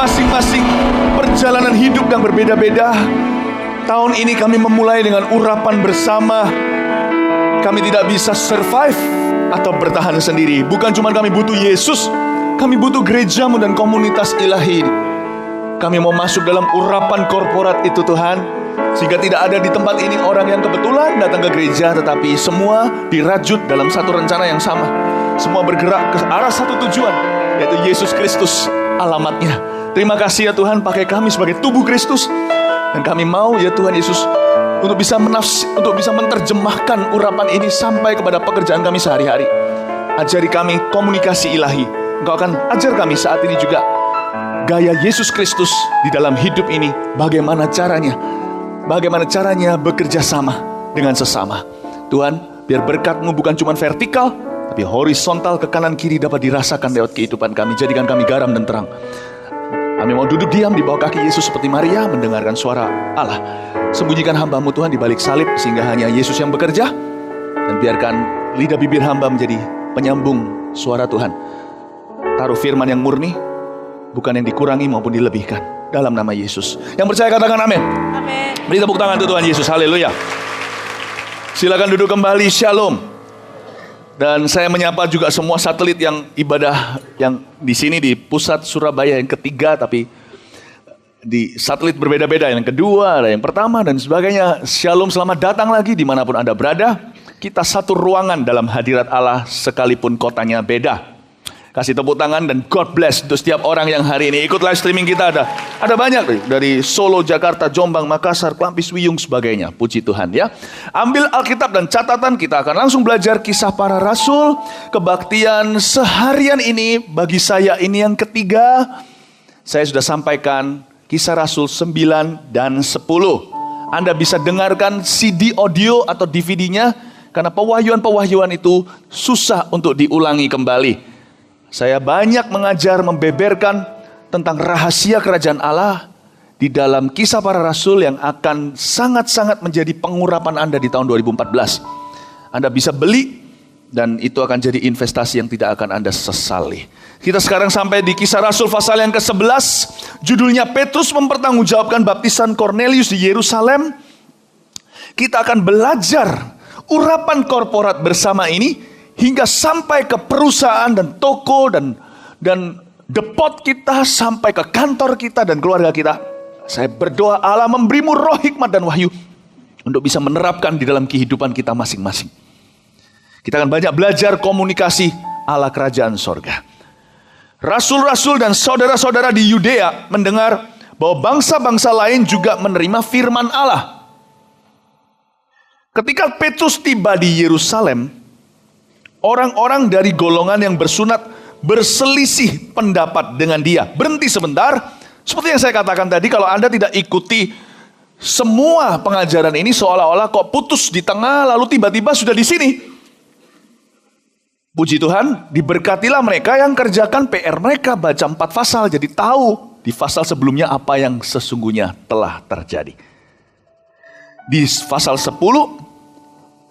masing-masing perjalanan hidup yang berbeda-beda. Tahun ini kami memulai dengan urapan bersama. Kami tidak bisa survive atau bertahan sendiri. Bukan cuma kami butuh Yesus, kami butuh gerejamu dan komunitas ilahi. Kami mau masuk dalam urapan korporat itu Tuhan, sehingga tidak ada di tempat ini orang yang kebetulan datang ke gereja, tetapi semua dirajut dalam satu rencana yang sama. Semua bergerak ke arah satu tujuan, yaitu Yesus Kristus alamatnya. Terima kasih ya Tuhan, pakai kami sebagai tubuh Kristus. Dan kami mau ya Tuhan Yesus untuk bisa menerjemahkan urapan ini sampai kepada pekerjaan kami sehari-hari. Ajari kami komunikasi ilahi. Engkau akan ajar kami saat ini juga gaya Yesus Kristus di dalam hidup ini. Bagaimana caranya bekerja sama dengan sesama. Tuhan, biar berkat-Mu bukan cuma vertikal, tapi horizontal ke kanan kiri dapat dirasakan lewat kehidupan kami. Jadikan kami garam dan terang. Kami mau duduk diam di bawah kaki Yesus seperti Maria, mendengarkan suara Allah. Sembunyikan hamba-Mu Tuhan di balik salib, sehingga hanya Yesus yang bekerja. Dan biarkan lidah bibir hamba menjadi penyambung suara Tuhan. Taruh firman yang murni, bukan yang dikurangi maupun dilebihkan. Dalam nama Yesus. Yang percaya katakan amin. Amin. Beri tepuk tangan untuk Tuhan Yesus. Haleluya. Silakan duduk kembali. Shalom. Dan saya menyapa juga semua satelit yang ibadah yang di sini di pusat Surabaya yang ketiga, tapi di satelit berbeda-beda, yang kedua, ada yang pertama dan sebagainya. Shalom, selamat datang lagi dimanapun Anda berada. Kita satu ruangan dalam hadirat Allah sekalipun kotanya beda. Kasih tepuk tangan dan God bless untuk setiap orang yang hari ini ikut live streaming kita. Ada banyak dari Solo, Jakarta, Jombang, Makassar, Klampis, Wiyung, sebagainya. Puji Tuhan ya. Ambil Alkitab dan catatan, kita akan langsung belajar kisah para rasul. Kebaktian seharian ini bagi saya ini yang ketiga. Saya sudah sampaikan kisah rasul 9 dan 10. Anda bisa dengarkan CD audio atau DVD-nya, karena pewahyuan-pewahyuan itu susah untuk diulangi kembali. Saya banyak mengajar, membeberkan tentang rahasia kerajaan Allah di dalam kisah para rasul yang akan sangat-sangat menjadi pengurapan Anda di tahun 2014. Anda bisa beli dan itu akan jadi investasi yang tidak akan Anda sesali. Kita sekarang sampai di kisah rasul pasal yang ke-11. Judulnya Petrus mempertanggungjawabkan baptisan Cornelius di Yerusalem. Kita akan belajar urapan korporat bersama ini hingga sampai ke perusahaan dan toko dan depot kita, sampai ke kantor kita dan keluarga kita. Saya berdoa Allah memberimu roh hikmat dan wahyu untuk bisa menerapkan di dalam kehidupan kita masing-masing. Kita akan banyak belajar komunikasi ala kerajaan sorga. Rasul-rasul dan saudara-saudara di Yudea mendengar bahwa bangsa-bangsa lain juga menerima firman Allah. Ketika Petrus tiba di Yerusalem, orang-orang dari golongan yang bersunat berselisih pendapat dengan dia. Berhenti sebentar. Seperti yang saya katakan tadi, kalau Anda tidak ikuti semua pengajaran ini, seolah-olah kok putus di tengah lalu tiba-tiba sudah di sini. Puji Tuhan, diberkatilah mereka yang kerjakan PR mereka, baca 4 pasal, jadi tahu di pasal sebelumnya apa yang sesungguhnya telah terjadi. Di pasal 10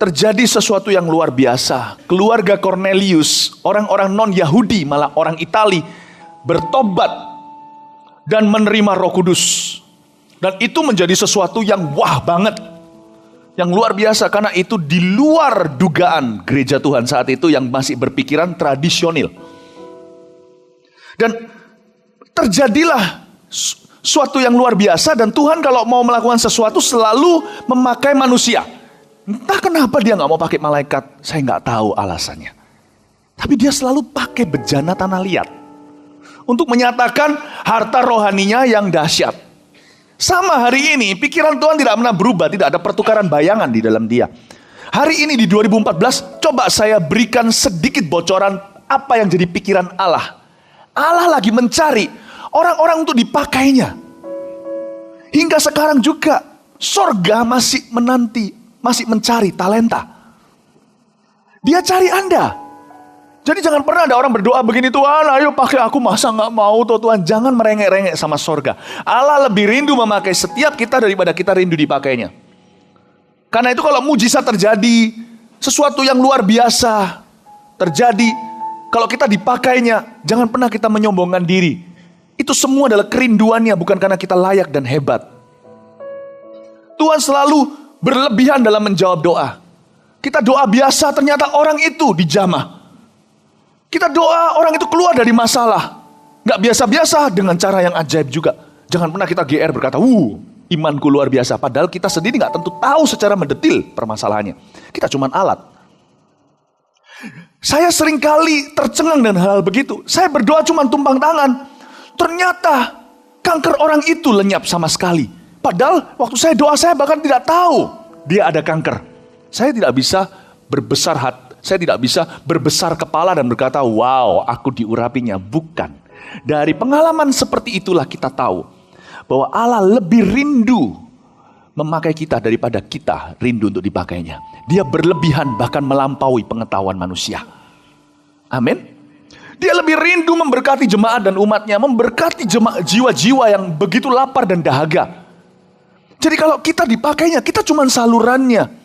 terjadi sesuatu yang luar biasa. Keluarga Cornelius, orang-orang non-Yahudi, malah orang Itali, bertobat dan menerima Roh Kudus. Dan itu menjadi sesuatu yang wah banget, yang luar biasa, karena itu di luar dugaan gereja Tuhan saat itu yang masih berpikiran tradisional. Dan terjadilah suatu yang luar biasa, dan Tuhan kalau mau melakukan sesuatu selalu memakai manusia. Entah kenapa dia gak mau pakai malaikat, saya gak tahu alasannya. Tapi dia selalu pakai bejana tanah liat untuk menyatakan harta rohaninya yang dahsyat. Sama hari ini, pikiran Tuhan tidak pernah berubah, tidak ada pertukaran bayangan di dalam dia. Hari ini di 2014, coba saya berikan sedikit bocoran apa yang jadi pikiran Allah. Allah lagi mencari orang-orang untuk dipakainya. Hingga sekarang juga, sorga masih menanti, masih mencari talenta. Dia cari Anda. Jadi jangan pernah ada orang berdoa begini, Tuhan ayo pakai aku, masa gak mau tuh Tuhan. Jangan merengek-rengek sama sorga. Allah lebih rindu memakai setiap kita daripada kita rindu dipakainya. Karena itu kalau mujizat terjadi, sesuatu yang luar biasa terjadi, kalau kita dipakainya, jangan pernah kita menyombongkan diri. Itu semua adalah kerinduannya, bukan karena kita layak dan hebat. Tuhan selalu berlebihan dalam menjawab doa. Kita doa biasa, ternyata orang itu dijamah. Kita doa, orang itu keluar dari masalah. Gak biasa-biasa, dengan cara yang ajaib juga. Jangan pernah kita GR berkata, imanku luar biasa. Padahal kita sendiri gak tentu tahu secara mendetil permasalahannya. Kita cuma alat. Saya seringkali tercengang dengan hal begitu. Saya berdoa cuma tumpang tangan. Ternyata kanker orang itu lenyap sama sekali. Padahal waktu saya doa, saya bahkan tidak tahu dia ada kanker. Saya tidak bisa berbesar hati, saya tidak bisa berbesar kepala dan berkata, wow, aku diurapinya. Bukan. Dari pengalaman seperti itulah kita tahu bahwa Allah lebih rindu memakai kita daripada kita rindu untuk dipakainya. Dia berlebihan, bahkan melampaui pengetahuan manusia. Amin. Dia lebih rindu memberkati jemaat dan umatnya, memberkati jiwa-jiwa yang begitu lapar dan dahaga. Jadi kalau kita dipakainya, kita cuma salurannya.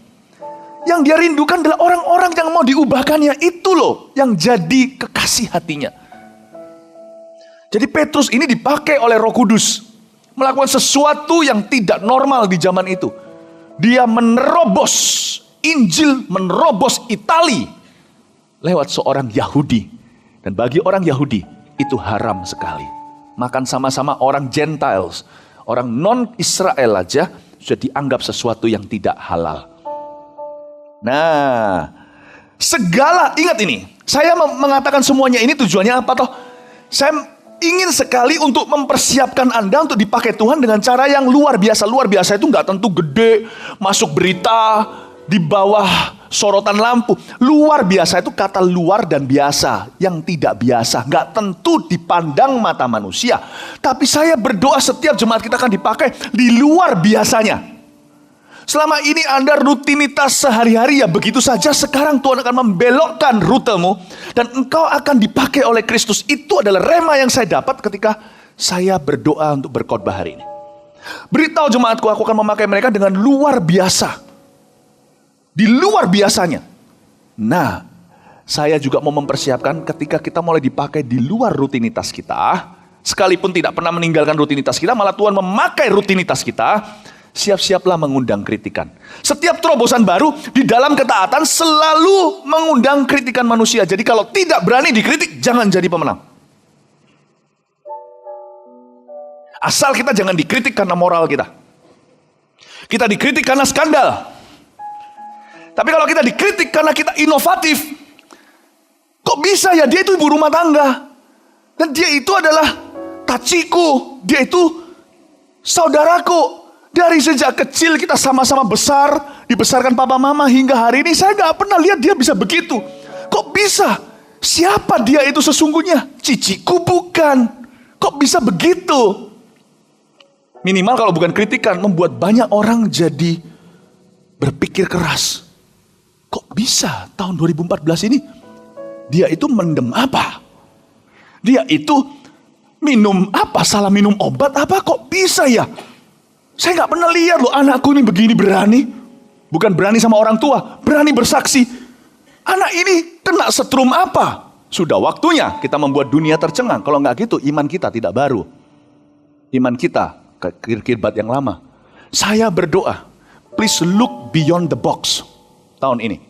Yang dia rindukan adalah orang-orang yang mau diubahkannya. Itu loh yang jadi kekasih hatinya. Jadi Petrus ini dipakai oleh Roh Kudus. Melakukan sesuatu yang tidak normal di zaman itu. Dia menerobos Injil, menerobos Itali lewat seorang Yahudi. Dan bagi orang Yahudi itu haram sekali. Makan sama-sama orang Gentiles, orang non-Israel aja sudah dianggap sesuatu yang tidak halal. Nah, ingat ini, saya mengatakan semuanya ini tujuannya apa toh? Saya ingin sekali untuk mempersiapkan Anda untuk dipakai Tuhan dengan cara yang luar biasa. Luar biasa itu nggak tentu gede, masuk berita, di bawah sorotan lampu. Luar biasa itu kata luar dan biasa, yang tidak biasa, nggak tentu dipandang mata manusia. Tapi saya berdoa setiap jemaat kita akan dipakai di luar biasanya. Selama ini Anda rutinitas sehari-hari ya begitu saja, sekarang Tuhan akan membelokkan rutemu dan engkau akan dipakai oleh Kristus. Itu adalah rema yang saya dapat ketika saya berdoa untuk berkhotbah hari ini. Beritahu jemaatku, aku akan memakai mereka dengan luar biasa. Di luar biasanya. Nah, saya juga mau mempersiapkan ketika kita mulai dipakai di luar rutinitas kita, sekalipun tidak pernah meninggalkan rutinitas kita, malah Tuhan memakai rutinitas kita. Siap-siaplah mengundang kritikan. Setiap terobosan baru di dalam ketaatan selalu mengundang kritikan manusia. Jadi kalau tidak berani dikritik, jangan jadi pemenang. Asal kita jangan dikritik karena moral kita. Kita dikritik karena skandal. Tapi kalau kita dikritik karena kita inovatif, kok bisa ya dia itu ibu rumah tangga. Dan dia itu adalah taciku, dia itu saudaraku. Dari sejak kecil kita sama-sama besar, dibesarkan papa mama hingga hari ini, saya gak pernah lihat dia bisa begitu. Kok bisa? Siapa dia itu sesungguhnya? Ciciku bukan. Kok bisa begitu? Minimal kalau bukan kritikan, membuat banyak orang jadi berpikir keras. Kok bisa tahun 2014 ini? Dia itu mendem apa? Dia itu minum apa? Salah minum obat apa? Kok bisa ya? Saya gak pernah lihat loh anakku ini begini berani. Bukan berani sama orang tua, berani bersaksi. Anak ini kena setrum apa? Sudah waktunya kita membuat dunia tercengang. Kalau gak gitu iman kita tidak baru. Iman kita ke kirbat yang lama. Saya berdoa, please look beyond the box. Tahun ini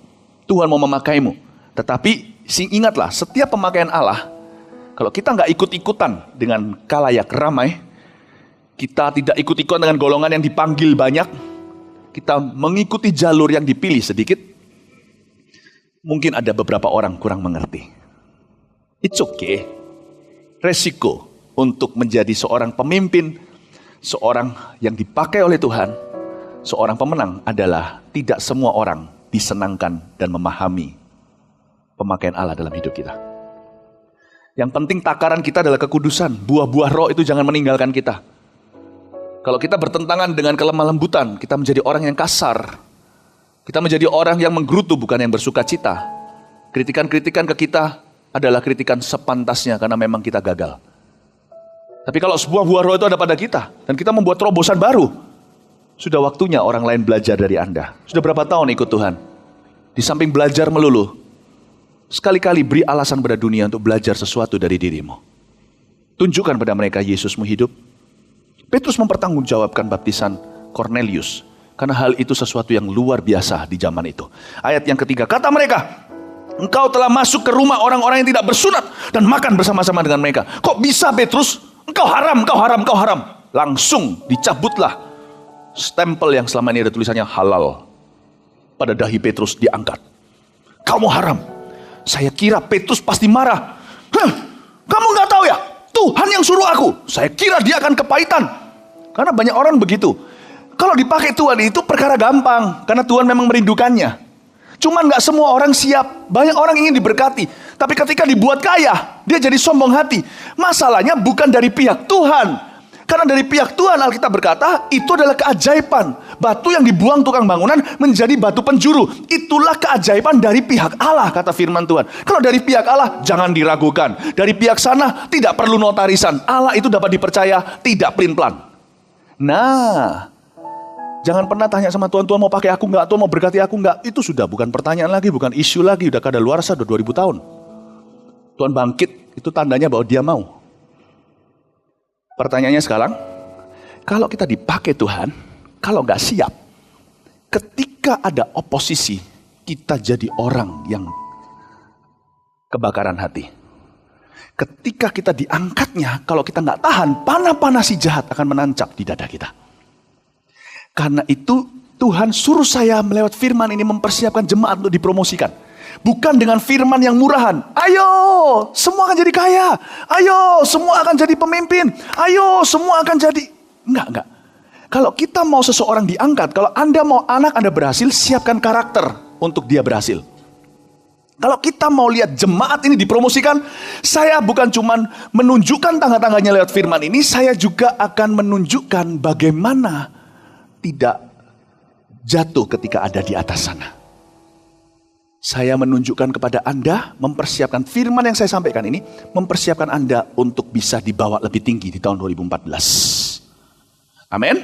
Tuhan mau memakaimu. Tetapi ingatlah, setiap pemakaian Allah, kalau kita gak ikut-ikutan dengan kalayak ramai, kita tidak ikut-ikutan dengan golongan yang dipanggil banyak, kita mengikuti jalur yang dipilih sedikit, mungkin ada beberapa orang kurang mengerti. It's okay. Resiko untuk menjadi seorang pemimpin, seorang yang dipakai oleh Tuhan, seorang pemenang adalah tidak semua orang disenangkan dan memahami pemakaian Allah dalam hidup kita. Yang penting takaran kita adalah kekudusan. Buah-buah roh itu jangan meninggalkan kita. Kalau kita bertentangan dengan kelemah lembutan, kita menjadi orang yang kasar. Kita menjadi orang yang menggerutu, bukan yang bersuka cita. Kritikan-kritikan ke kita adalah kritikan sepantasnya karena memang kita gagal. Tapi kalau sebuah buah roh itu ada pada kita, dan kita membuat terobosan baru, sudah waktunya orang lain belajar dari Anda. Sudah berapa tahun ikut Tuhan? Di samping belajar melulu, sekali-kali beri alasan pada dunia untuk belajar sesuatu dari dirimu. Tunjukkan pada mereka Yesusmu hidup. Petrus mempertanggungjawabkan baptisan Cornelius. Karena hal itu sesuatu yang luar biasa di zaman itu. Ayat yang ketiga, kata mereka, engkau telah masuk ke rumah orang-orang yang tidak bersunat dan makan bersama-sama dengan mereka. Kok bisa Petrus? Engkau haram, engkau haram, engkau haram. Langsung dicabutlah stempel yang selama ini ada tulisannya halal. Pada dahi Petrus diangkat. Kamu haram. Saya kira Petrus pasti marah. Kamu gak tahu ya? Tuhan yang suruh aku. Saya kira dia akan kepahitan. Karena banyak orang begitu. Kalau dipakai Tuhan itu perkara gampang. Karena Tuhan memang merindukannya. Cuman gak semua orang siap. Banyak orang ingin diberkati. Tapi ketika dibuat kaya, dia jadi sombong hati. Masalahnya bukan dari pihak Tuhan. Karena dari pihak Tuhan, Alkitab berkata, itu adalah keajaiban. Batu yang dibuang tukang bangunan menjadi batu penjuru. Itulah keajaiban dari pihak Allah, kata firman Tuhan. Kalau dari pihak Allah, jangan diragukan. Dari pihak sana, tidak perlu notarisan. Allah itu dapat dipercaya, tidak pelin-pelan. Nah, jangan pernah tanya sama Tuhan, Tuhan mau pakai aku enggak? Tuhan mau berkati aku enggak? Itu sudah bukan pertanyaan lagi, bukan isu lagi. Udah kadaluarsa, udah 2000 tahun. Tuhan bangkit, itu tandanya bahwa dia mau. Pertanyaannya sekarang, kalau kita dipakai Tuhan, kalau nggak siap, ketika ada oposisi, kita jadi orang yang kebakaran hati. Ketika kita diangkatnya, kalau kita nggak tahan, panah-panah si jahat akan menancap di dada kita. Karena itu, Tuhan suruh saya melewat firman ini mempersiapkan jemaat untuk dipromosikan. Bukan dengan firman yang murahan. Ayo, semua akan jadi kaya. Ayo, semua akan jadi pemimpin. Ayo, semua akan jadi... Enggak. Kalau kita mau seseorang diangkat, kalau Anda mau anak Anda berhasil, siapkan karakter untuk dia berhasil. Kalau kita mau lihat jemaat ini dipromosikan, saya bukan cuma menunjukkan tangga-tangganya lewat firman ini, saya juga akan menunjukkan bagaimana tidak jatuh ketika ada di atas sana. Saya menunjukkan kepada Anda, mempersiapkan firman yang saya sampaikan ini, mempersiapkan Anda untuk bisa dibawa lebih tinggi di tahun 2014. Amin?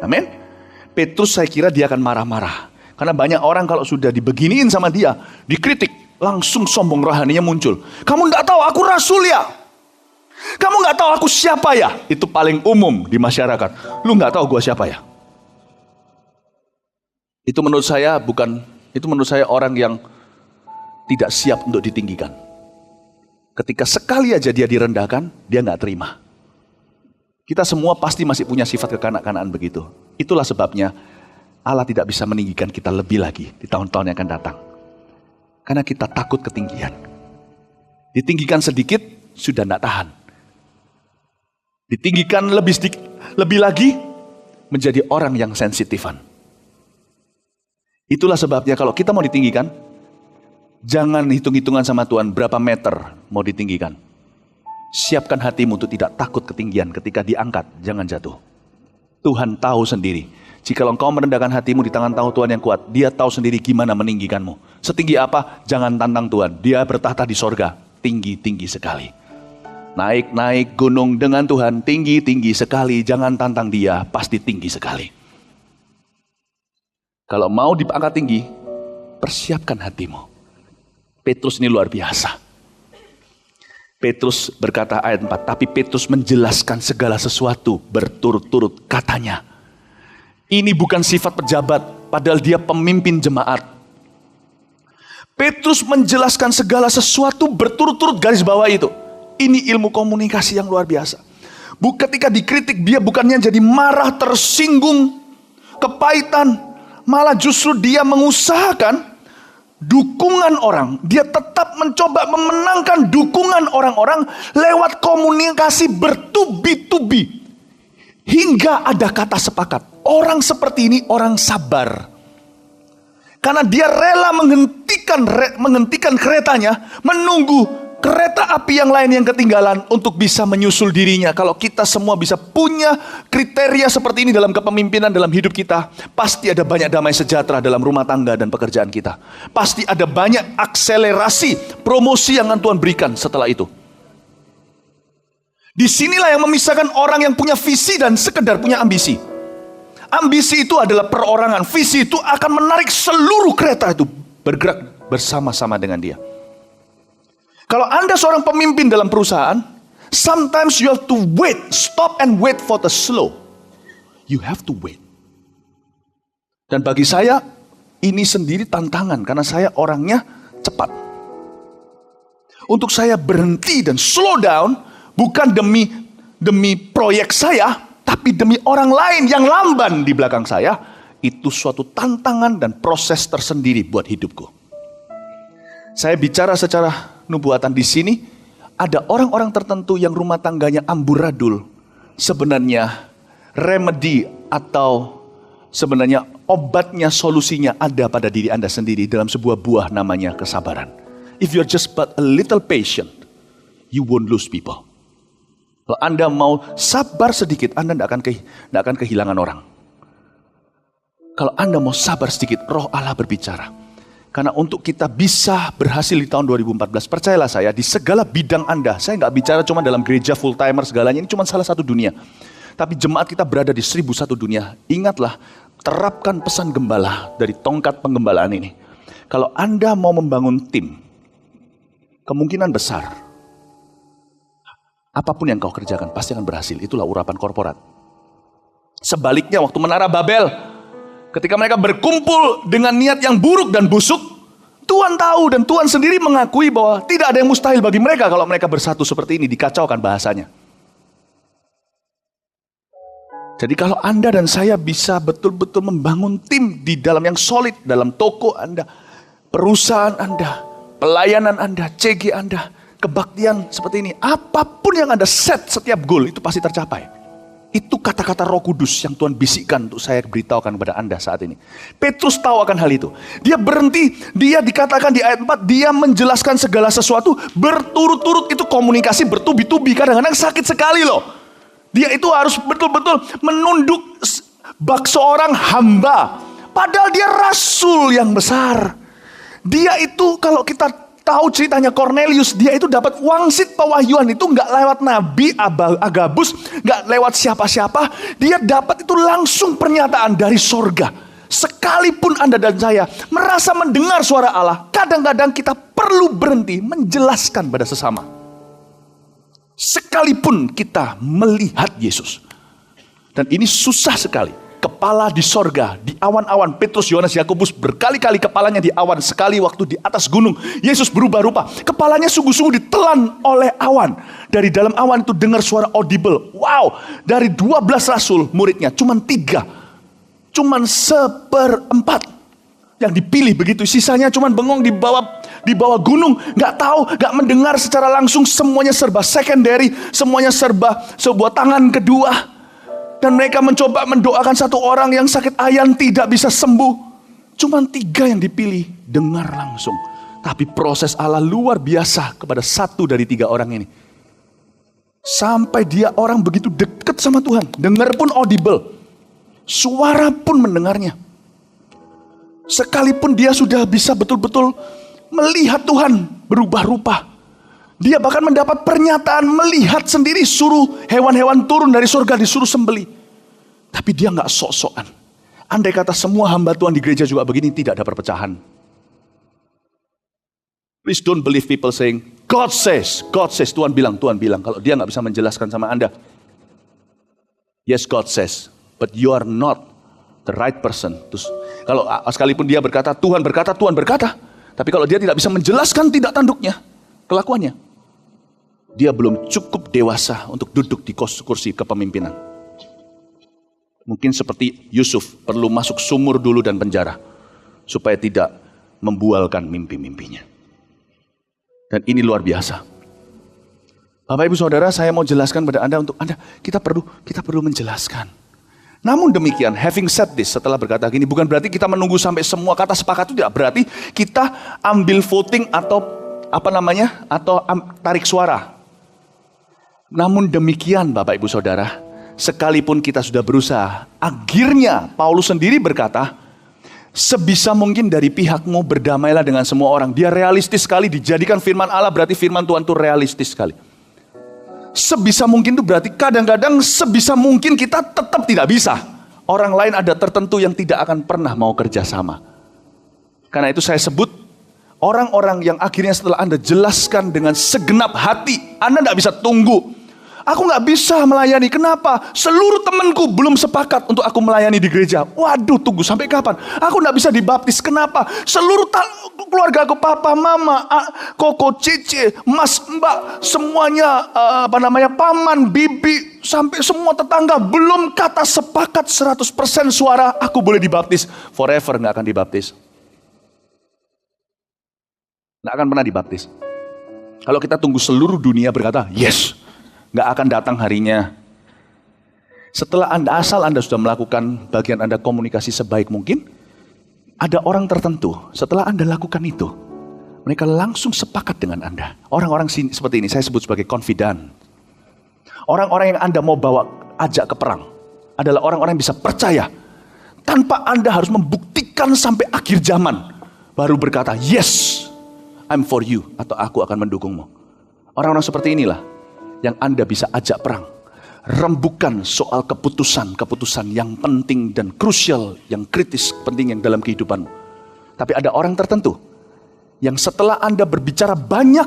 Amin? Petrus saya kira dia akan marah-marah. Karena banyak orang kalau sudah dibeginiin sama dia, dikritik, langsung sombong rohaninya muncul. Kamu gak tahu aku rasul ya? Kamu gak tahu aku siapa ya? Itu paling umum di masyarakat. Lu gak tahu gua siapa ya? Itu menurut saya orang yang tidak siap untuk ditinggikan. Ketika sekali aja dia direndahkan, dia nggak terima. Kita semua pasti masih punya sifat kekanak-kanakan begitu. Itulah sebabnya Allah tidak bisa meninggikan kita lebih lagi di tahun-tahun yang akan datang. Karena kita takut ketinggian. Ditinggikan sedikit, sudah nggak tahan. Ditinggikan lebih lagi, menjadi orang yang sensitifan. Itulah sebabnya kalau kita mau ditinggikan, jangan hitung-hitungan sama Tuhan berapa meter mau ditinggikan. Siapkan hatimu untuk tidak takut ketinggian. Ketika diangkat, jangan jatuh. Tuhan tahu sendiri. Jika engkau merendahkan hatimu di tangan Tuhan yang kuat, Dia tahu sendiri gimana meninggikanmu. Setinggi apa, jangan tantang Tuhan. Dia bertahta di sorga, tinggi-tinggi sekali. Naik-naik gunung dengan Tuhan, tinggi-tinggi sekali. Jangan tantang Dia, pasti tinggi sekali. Kalau mau diangkat tinggi, persiapkan hatimu. Petrus ini luar biasa. Petrus berkata ayat 4, tapi Petrus menjelaskan segala sesuatu berturut-turut katanya. Ini bukan sifat pejabat, padahal dia pemimpin jemaat. Petrus menjelaskan segala sesuatu berturut-turut, garis bawah itu. Ini ilmu komunikasi yang luar biasa. Ketika dikritik, dia bukannya jadi marah, tersinggung, kepahitan. Malah justru dia mengusahakan dukungan orang. Dia tetap mencoba memenangkan dukungan orang-orang lewat komunikasi bertubi-tubi. Hingga ada kata sepakat. Orang seperti ini orang sabar. Karena dia rela menghentikan keretanya, menunggu kereta api yang lain yang ketinggalan untuk bisa menyusul dirinya. Kalau kita semua bisa punya kriteria seperti ini dalam kepemimpinan dalam hidup kita, pasti ada banyak damai sejahtera dalam rumah tangga dan pekerjaan kita. Pasti ada banyak akselerasi, promosi yang akan Tuhan berikan setelah itu. Disinilah yang memisahkan orang yang punya visi dan sekedar punya ambisi. Ambisi itu adalah perorangan, visi itu akan menarik seluruh kereta itu bergerak bersama-sama dengan dia. Kalau Anda seorang pemimpin dalam perusahaan, Sometimes you have to wait. Stop and wait for the slow. You have to wait. Dan bagi saya, ini sendiri tantangan. Karena saya orangnya cepat. Untuk saya berhenti dan slow down, bukan demi proyek saya, tapi demi orang lain yang lamban di belakang saya, itu suatu tantangan dan proses tersendiri buat hidupku. Saya bicara secara nubuatan di sini, ada orang-orang tertentu yang rumah tangganya amburadul. Sebenarnya remedi atau sebenarnya obatnya, solusinya ada pada diri Anda sendiri dalam sebuah buah namanya kesabaran. If you're just but a little patient, you won't lose people. Kalau Anda mau sabar sedikit, Anda tidak akan kehilangan orang. Kalau Anda mau sabar sedikit, Roh Allah berbicara. Karena untuk kita bisa berhasil di tahun 2014, percayalah saya, di segala bidang Anda, saya nggak bicara cuma dalam gereja full timer segalanya, ini cuma salah satu dunia. Tapi jemaat kita berada di 1001 dunia. Ingatlah, terapkan pesan gembala dari tongkat penggembalaan ini. Kalau Anda mau membangun tim, kemungkinan besar, apapun yang kau kerjakan pasti akan berhasil. Itulah urapan korporat. Sebaliknya waktu Menara Babel, ketika mereka berkumpul dengan niat yang buruk dan busuk, Tuhan tahu dan Tuhan sendiri mengakui bahwa tidak ada yang mustahil bagi mereka kalau mereka bersatu seperti ini, dikacaukan bahasanya. Jadi kalau Anda dan saya bisa betul-betul membangun tim di dalam yang solid, dalam toko Anda, perusahaan Anda, pelayanan Anda, CG Anda, kebaktian seperti ini, apapun yang Anda set setiap goal itu pasti tercapai. Itu kata-kata Roh Kudus yang Tuhan bisikkan untuk saya beritahukan kepada Anda saat ini. Petrus tahu akan hal itu. Dia berhenti, dia dikatakan di ayat 4, dia menjelaskan segala sesuatu berturut-turut. Itu komunikasi bertubi-tubi, kadang-kadang sakit sekali loh. Dia itu harus betul-betul menunduk bak seorang hamba. Padahal dia rasul yang besar. Dia itu kalau kita tahu ceritanya Cornelius, dia itu dapat wangsit pewahyuan itu nggak lewat Nabi Agabus, nggak lewat siapa-siapa. Dia dapat itu langsung pernyataan dari sorga. Sekalipun Anda dan saya merasa mendengar suara Allah, kadang-kadang kita perlu berhenti menjelaskan pada sesama. Sekalipun kita melihat Yesus. Dan ini susah sekali. Kepala di sorga, di awan-awan. Petrus, Yohanes, Yakobus berkali-kali kepalanya di awan. Sekali waktu di atas gunung, Yesus berubah rupa. Kepalanya sungguh-sungguh ditelan oleh awan. Dari dalam awan itu dengar suara audible. Wow, dari 12 rasul muridnya, cuman 3. Cuman 1/4 yang dipilih begitu. Sisanya cuman bengong di bawah gunung. Gak tahu, gak mendengar secara langsung. Semuanya serba secondary. Semuanya serba sebuah tangan kedua. Dan mereka mencoba mendoakan satu orang yang sakit ayan tidak bisa sembuh. Cuman 3 yang dipilih, dengar langsung. Tapi proses Allah luar biasa kepada 1 dari 3 orang ini. Sampai dia orang begitu dekat sama Tuhan. Dengar pun audible. Suara pun mendengarnya. Sekalipun dia sudah bisa betul-betul melihat Tuhan berubah rupa. Dia bahkan mendapat pernyataan melihat sendiri, suruh hewan-hewan turun dari surga disuruh sembelih. Tapi dia gak sok-sokan. Andai kata semua hamba Tuhan di gereja juga begini, tidak ada perpecahan. Please don't believe people saying, God says, Tuhan bilang. Kalau dia gak bisa menjelaskan sama Anda. Yes, God says, but you are not the right person. Terus, kalau sekalipun dia berkata, Tuhan berkata. Tapi kalau dia tidak bisa menjelaskan tindak tanduknya, kelakuannya, dia belum cukup dewasa untuk duduk di kursi kepemimpinan. Mungkin seperti Yusuf perlu masuk sumur dulu dan penjara supaya tidak membualkan mimpi-mimpinya. Dan ini luar biasa. Bapak Ibu Saudara, saya mau jelaskan pada Anda, untuk Anda, kita perlu menjelaskan. Namun demikian, having said this, setelah berkata gini, bukan berarti kita menunggu sampai semua kata sepakat, itu tidak berarti kita ambil voting atau tarik suara. Namun demikian Bapak Ibu Saudara, sekalipun kita sudah berusaha, akhirnya Paulus sendiri berkata, sebisa mungkin dari pihakmu berdamailah dengan semua orang. Dia realistis sekali, dijadikan firman Allah berarti firman Tuhan itu realistis sekali. Sebisa mungkin itu berarti kadang-kadang sebisa mungkin kita tetap tidak bisa. Orang lain ada tertentu yang tidak akan pernah mau kerjasama. Karena itu saya sebut, orang-orang yang akhirnya setelah Anda jelaskan dengan segenap hati, Anda tidak bisa tunggu Aku nggak bisa melayani. Kenapa? Seluruh temanku belum sepakat untuk aku melayani di gereja. Waduh, tunggu sampai kapan? Aku nggak bisa dibaptis. Kenapa? Seluruh keluarga aku, papa, mama, koko, cici, mas, mbak, semuanya paman, bibi, sampai semua tetangga belum kata sepakat 100% suara aku boleh dibaptis. Forever nggak akan dibaptis. Nggak akan pernah dibaptis. Kalau kita tunggu seluruh dunia berkata, yes, nggak akan datang harinya. Setelah Anda sudah melakukan bagian Anda komunikasi sebaik mungkin, ada orang tertentu, setelah Anda lakukan itu, mereka langsung sepakat dengan Anda. Orang-orang seperti ini saya sebut sebagai confidant. Orang-orang yang Anda mau ajak ke perang adalah orang-orang yang bisa percaya tanpa Anda harus membuktikan sampai akhir zaman, baru berkata, yes, I'm for you, atau aku akan mendukungmu. Orang-orang seperti inilah yang Anda bisa ajak perang. Rembukan soal keputusan yang penting dan krusial, yang kritis, penting yang dalam kehidupanmu. Tapi ada orang tertentu yang setelah Anda berbicara banyak,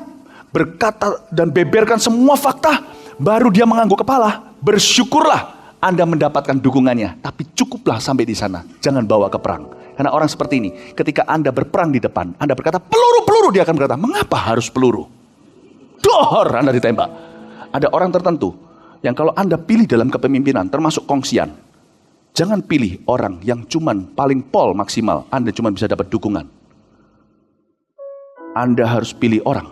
berkata dan beberkan semua fakta, baru dia mengangguk kepala. Bersyukurlah Anda mendapatkan dukungannya, tapi cukuplah sampai di sana. Jangan bawa ke perang. Karena orang seperti ini, ketika Anda berperang di depan, Anda berkata, peluru, dia akan berkata, mengapa harus peluru? Dor, Anda ditembak. Ada orang tertentu yang kalau Anda pilih dalam kepemimpinan, termasuk kongsian, jangan pilih orang yang cuman paling pol maksimal, Anda cuma bisa dapat dukungan. Anda harus pilih orang.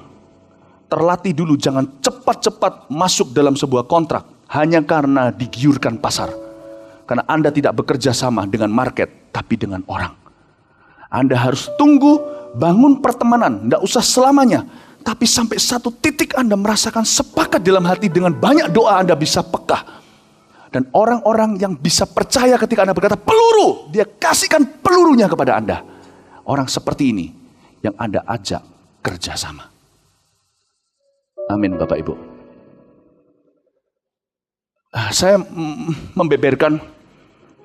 Terlatih dulu, jangan cepat-cepat masuk dalam sebuah kontrak hanya karena digiurkan pasar. Karena Anda tidak bekerja sama dengan market, tapi dengan orang. Anda harus tunggu, bangun pertemanan, tidak usah selamanya. Tapi sampai satu titik Anda merasakan sepakat dalam hati, dengan banyak doa Anda bisa peka. Dan orang-orang yang bisa percaya ketika Anda berkata peluru, dia kasihkan pelurunya kepada Anda. Orang seperti ini yang Anda ajak kerjasama. Amin Bapak Ibu. Saya membeberkan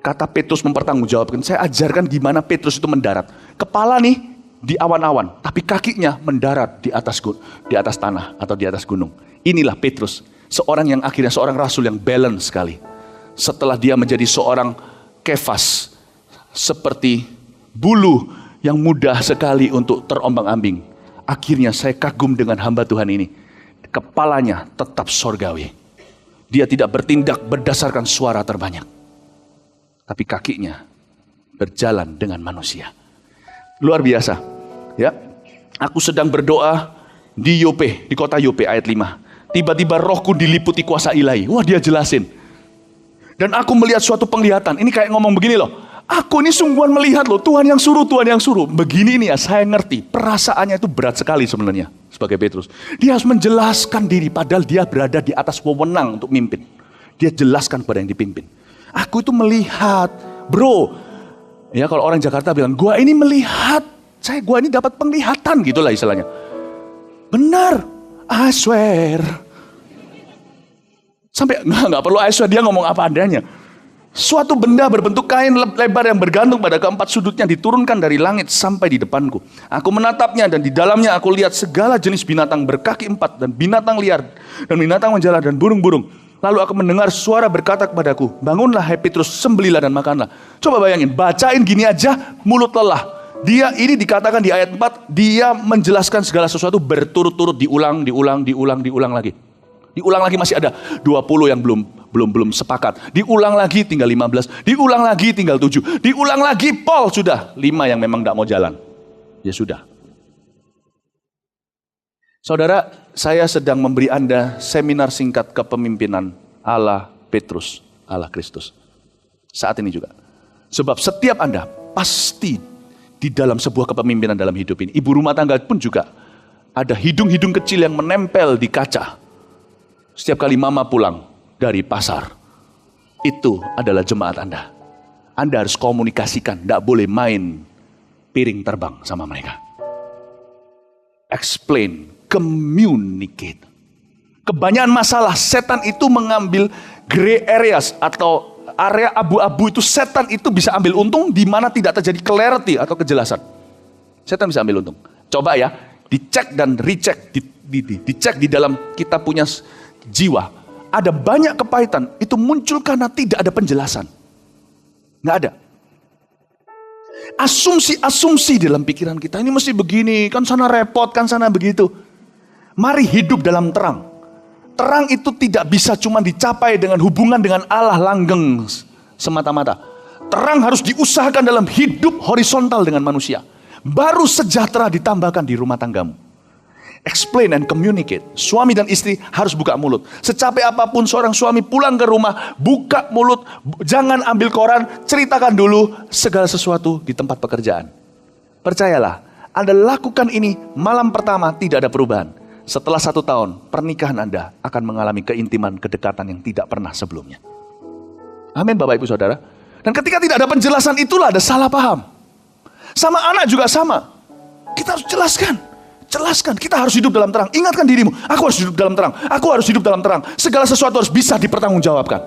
kata Petrus mempertanggungjawabkan. Saya ajarkan gimana Petrus itu mendarat. Kepala nih di awan-awan, tapi kakinya mendarat di atas tanah atau di atas gunung. Inilah Petrus, seorang yang akhirnya seorang rasul yang balance sekali. Setelah dia menjadi seorang Kefas, seperti bulu yang mudah sekali untuk terombang-ambing. Akhirnya saya kagum dengan hamba Tuhan ini. Kepalanya tetap sorgawi. Dia tidak bertindak berdasarkan suara terbanyak, tapi kakinya berjalan dengan manusia. Luar biasa, ya. Aku sedang berdoa di Yope, di kota Yope, ayat 5. Tiba-tiba rohku diliputi kuasa ilahi. Wah, dia jelasin. Dan aku melihat suatu penglihatan. Ini kayak ngomong begini loh. Aku ini sungguhan melihat loh, Tuhan yang suruh. Begini nih ya, saya ngerti. Perasaannya itu berat sekali sebenarnya sebagai Petrus. Dia harus menjelaskan diri, padahal dia berada di atas wewenang untuk mimpin. Dia jelaskan kepada yang dipimpin. Aku itu melihat, bro. Ya kalau orang Jakarta bilang, gua ini melihat, gua ini dapat penglihatan gitulah istilahnya. Benar, I swear. Sampai nggak perlu I swear, dia ngomong apa adanya. Suatu benda berbentuk kain lebar yang bergantung pada keempat sudutnya diturunkan dari langit sampai di depanku. Aku menatapnya dan di dalamnya aku lihat segala jenis binatang berkaki 4 dan binatang liar dan binatang menjala dan burung-burung. Lalu aku mendengar suara berkata kepadaku, bangunlah hai Petrus, sembelilah dan makanlah. Coba bayangin, bacain gini aja, mulut lelah. Dia ini dikatakan di ayat 4, dia menjelaskan segala sesuatu berturut-turut, diulang lagi. Diulang lagi masih ada 20 yang belum sepakat. Diulang lagi tinggal 15, diulang lagi tinggal 7, diulang lagi Paul sudah 5 yang memang tidak mau jalan. Ya sudah. Saudara, saya sedang memberi Anda seminar singkat kepemimpinan ala Petrus, ala Kristus. Saat ini juga. Sebab setiap Anda pasti di dalam sebuah kepemimpinan dalam hidup ini. Ibu rumah tangga pun juga ada hidung-hidung kecil yang menempel di kaca. Setiap kali mama pulang dari pasar, itu adalah jemaat Anda. Anda harus komunikasikan, tidak boleh main piring terbang sama mereka. Explain, communicate. Kebanyakan masalah setan itu mengambil gray areas atau area abu-abu itu. Setan itu bisa ambil untung di mana tidak terjadi clarity atau kejelasan. Setan bisa ambil untung. Coba ya, dicek dan recheck, dicek di dalam kita punya jiwa. ada banyak kepahitan, itu muncul karena tidak ada penjelasan. Nggak ada. Asumsi-asumsi dalam pikiran kita, ini mesti begini, kan sana repot, kan sana begitu. Mari hidup dalam terang. Terang itu tidak bisa cuma dicapai dengan hubungan dengan Allah langgeng semata-mata. Terang harus diusahakan dalam hidup horizontal dengan manusia. Baru sejahtera ditambahkan di rumah tanggamu. Explain and communicate. Suami dan istri harus buka mulut. Secapek apapun seorang suami pulang ke rumah, buka mulut, jangan ambil koran, ceritakan dulu segala sesuatu di tempat pekerjaan. Percayalah, Anda lakukan ini malam pertama tidak ada perubahan. Setelah 1 tahun, pernikahan Anda akan mengalami keintiman, kedekatan yang tidak pernah sebelumnya. Amin Bapak Ibu Saudara. Dan ketika tidak ada penjelasan, itulah ada salah paham. Sama anak juga sama. Kita harus jelaskan. Jelaskan, kita harus hidup dalam terang. Ingatkan dirimu, aku harus hidup dalam terang. Aku harus hidup dalam terang. Segala sesuatu harus bisa dipertanggungjawabkan.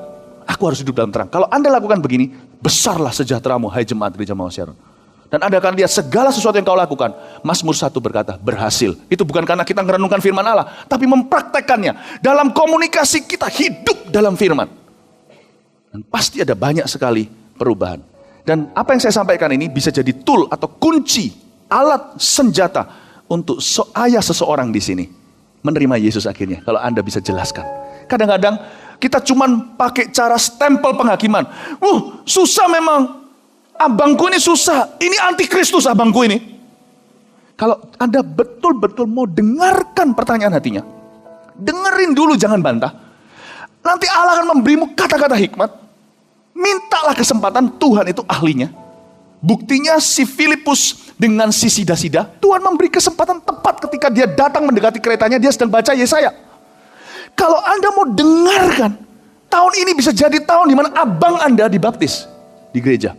Aku harus hidup dalam terang. Kalau Anda lakukan begini, besarlah sejahteramu, hai jemaat gereja Mawar Sharon. Dan Anda akan lihat segala sesuatu yang kau lakukan. Mazmur 1 berkata, berhasil. Itu bukan karena kita merenungkan firman Allah, tapi mempraktekannya. Dalam komunikasi kita hidup dalam firman. Dan pasti ada banyak sekali perubahan. Dan apa yang saya sampaikan ini bisa jadi tool atau kunci, alat senjata untuk ayah seseorang di sini menerima Yesus akhirnya. Kalau Anda bisa jelaskan. Kadang-kadang kita cuma pakai cara stempel penghakiman. Susah memang. Abangku ini susah, ini antikristus abangku ini. Kalau Anda betul-betul mau dengarkan pertanyaan hatinya, dengerin dulu, jangan bantah. Nanti Allah akan memberimu kata-kata hikmat. Mintalah kesempatan, Tuhan itu ahlinya. Buktinya si Filipus dengan si Sida-Sida, Tuhan memberi kesempatan tepat ketika dia datang mendekati keretanya, dia sedang baca Yesaya. Kalau Anda mau dengarkan, tahun ini bisa jadi tahun di mana abang Anda dibaptis di gereja.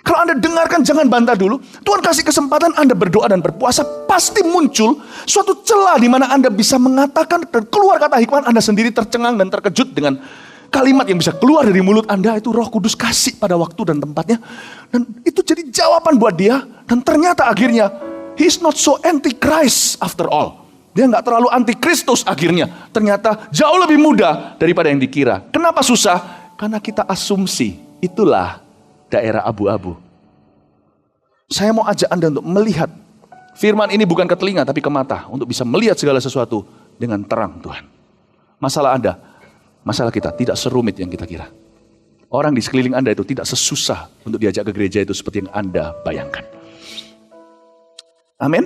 Kalau Anda dengarkan, jangan bantah dulu. Tuhan kasih kesempatan Anda berdoa dan berpuasa, pasti muncul suatu celah di mana Anda bisa mengatakan dan keluar kata hikmat. Anda sendiri tercengang dan terkejut dengan kalimat yang bisa keluar dari mulut Anda. Itu Roh Kudus kasih pada waktu dan tempatnya. Dan itu jadi jawaban buat dia. Dan ternyata akhirnya, he's not so anti-Christ after all. Dia nggak terlalu anti-Kristus akhirnya. Ternyata jauh lebih mudah daripada yang dikira. Kenapa susah? Karena kita asumsi, itulah daerah abu-abu. Saya mau ajak Anda untuk melihat firman ini bukan ke telinga tapi ke mata, untuk bisa melihat segala sesuatu dengan terang Tuhan. Masalah Anda, masalah kita tidak serumit yang kita kira. Orang di sekeliling Anda itu tidak sesusah untuk diajak ke gereja itu seperti yang Anda bayangkan. Amin.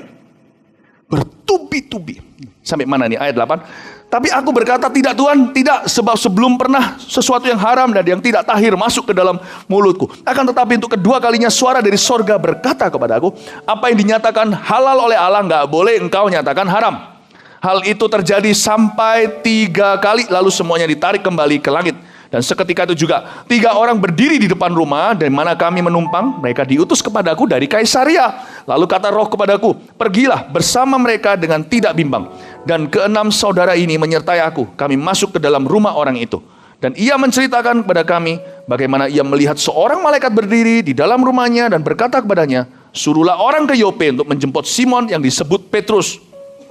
Bertubi-tubi. Sampai mana nih ayat 8? Tapi aku berkata, tidak Tuhan, tidak, sebab sebelum pernah sesuatu yang haram dan yang tidak tahir masuk ke dalam mulutku. Akan tetapi untuk kedua kalinya suara dari sorga berkata kepada aku, apa yang dinyatakan halal oleh Allah nggak boleh engkau nyatakan haram. Hal itu terjadi sampai 3 kali, lalu semuanya ditarik kembali ke langit. Dan seketika itu juga 3 orang berdiri di depan rumah dari mana kami menumpang. Mereka diutus kepadaku dari Kaisaria. Lalu kata Roh kepadaku, pergilah bersama mereka dengan tidak bimbang. Dan ke-6 saudara ini menyertai aku. Kami masuk ke dalam rumah orang itu. Dan ia menceritakan kepada kami bagaimana ia melihat seorang malaikat berdiri di dalam rumahnya dan berkata kepadanya, suruhlah orang ke Yope untuk menjemput Simon yang disebut Petrus.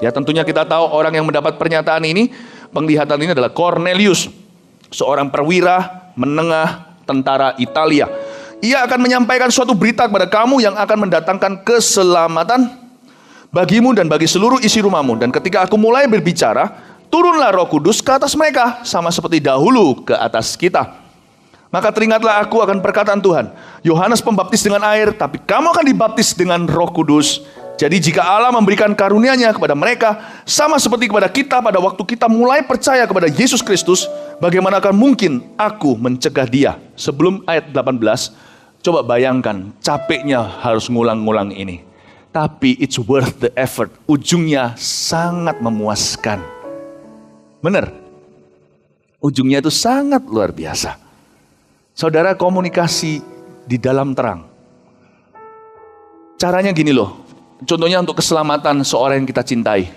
Ya tentunya kita tahu orang yang mendapat pernyataan ini, penglihatan ini adalah Cornelius. Seorang perwira menengah tentara Italia. Ia akan menyampaikan suatu berita kepada kamu yang akan mendatangkan keselamatan bagimu dan bagi seluruh isi rumahmu. Dan ketika aku mulai berbicara, turunlah Roh Kudus ke atas mereka, sama seperti dahulu ke atas kita. Maka teringatlah aku akan perkataan Tuhan. Yohanes pembaptis dengan air, tapi kamu akan dibaptis dengan Roh Kudus. Jadi jika Allah memberikan karunia-Nya kepada mereka, sama seperti kepada kita pada waktu kita mulai percaya kepada Yesus Kristus, bagaimana akan mungkin aku mencegah dia? Sebelum ayat 18, coba bayangkan capeknya harus ngulang-ngulang ini. Tapi it's worth the effort. Ujungnya sangat memuaskan. Benar? Ujungnya itu sangat luar biasa. Saudara, komunikasi di dalam terang. Caranya gini loh. Contohnya untuk keselamatan seorang yang kita cintai.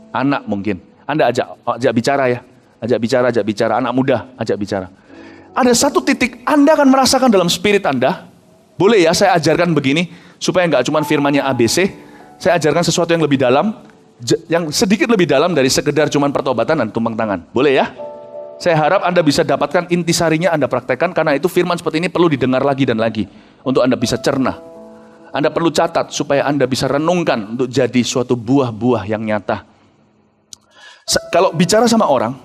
Anak mungkin. Anda ajak bicara ya. Ajak bicara. Anak muda, ajak bicara. Ada satu titik Anda akan merasakan dalam spirit Anda. Boleh ya saya ajarkan begini. Supaya nggak cuma firmannya ABC. Saya ajarkan sesuatu yang lebih dalam. Yang sedikit lebih dalam dari sekedar cuma pertobatan dan tumpang tangan. Boleh ya? Saya harap Anda bisa dapatkan intisarinya, Anda praktekkan, karena itu firman seperti ini perlu didengar lagi dan lagi untuk Anda bisa cerna. Anda perlu catat supaya Anda bisa renungkan untuk jadi suatu buah-buah yang nyata. Kalau bicara sama orang,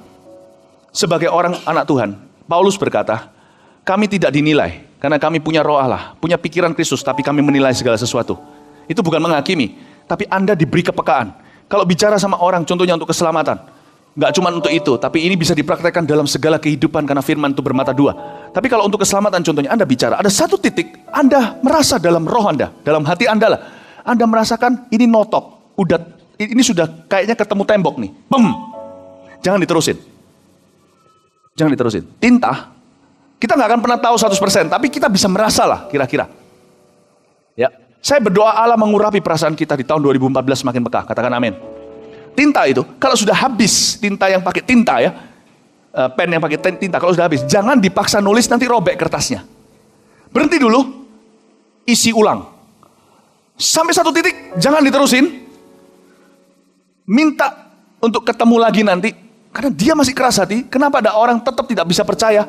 sebagai orang anak Tuhan, Paulus berkata, kami tidak dinilai karena kami punya roh Allah, punya pikiran Kristus, tapi kami menilai segala sesuatu. Itu bukan menghakimi, tapi Anda diberi kepekaan. Kalau bicara sama orang, contohnya untuk keselamatan, nggak cuma untuk itu, tapi ini bisa dipraktekkan dalam segala kehidupan karena firman itu bermata dua. Tapi kalau untuk keselamatan contohnya, Anda bicara, ada satu titik, Anda merasa dalam roh Anda, dalam hati Anda lah, Anda merasakan ini notok, ini sudah kayaknya ketemu tembok nih, jangan diterusin. Jangan diterusin. Tinta, kita nggak akan pernah tahu 100%, tapi kita bisa merasa lah kira-kira. Ya, saya berdoa Allah mengurapi perasaan kita di tahun 2014 semakin peka, katakan amin. Tinta itu, kalau sudah habis tinta yang pakai tinta ya, pen yang pakai tinta, kalau sudah habis, jangan dipaksa nulis, nanti robek kertasnya. Berhenti dulu, isi ulang. Sampai satu titik, jangan diterusin. Minta untuk ketemu lagi nanti, karena dia masih keras hati. Kenapa ada orang tetap tidak bisa percaya?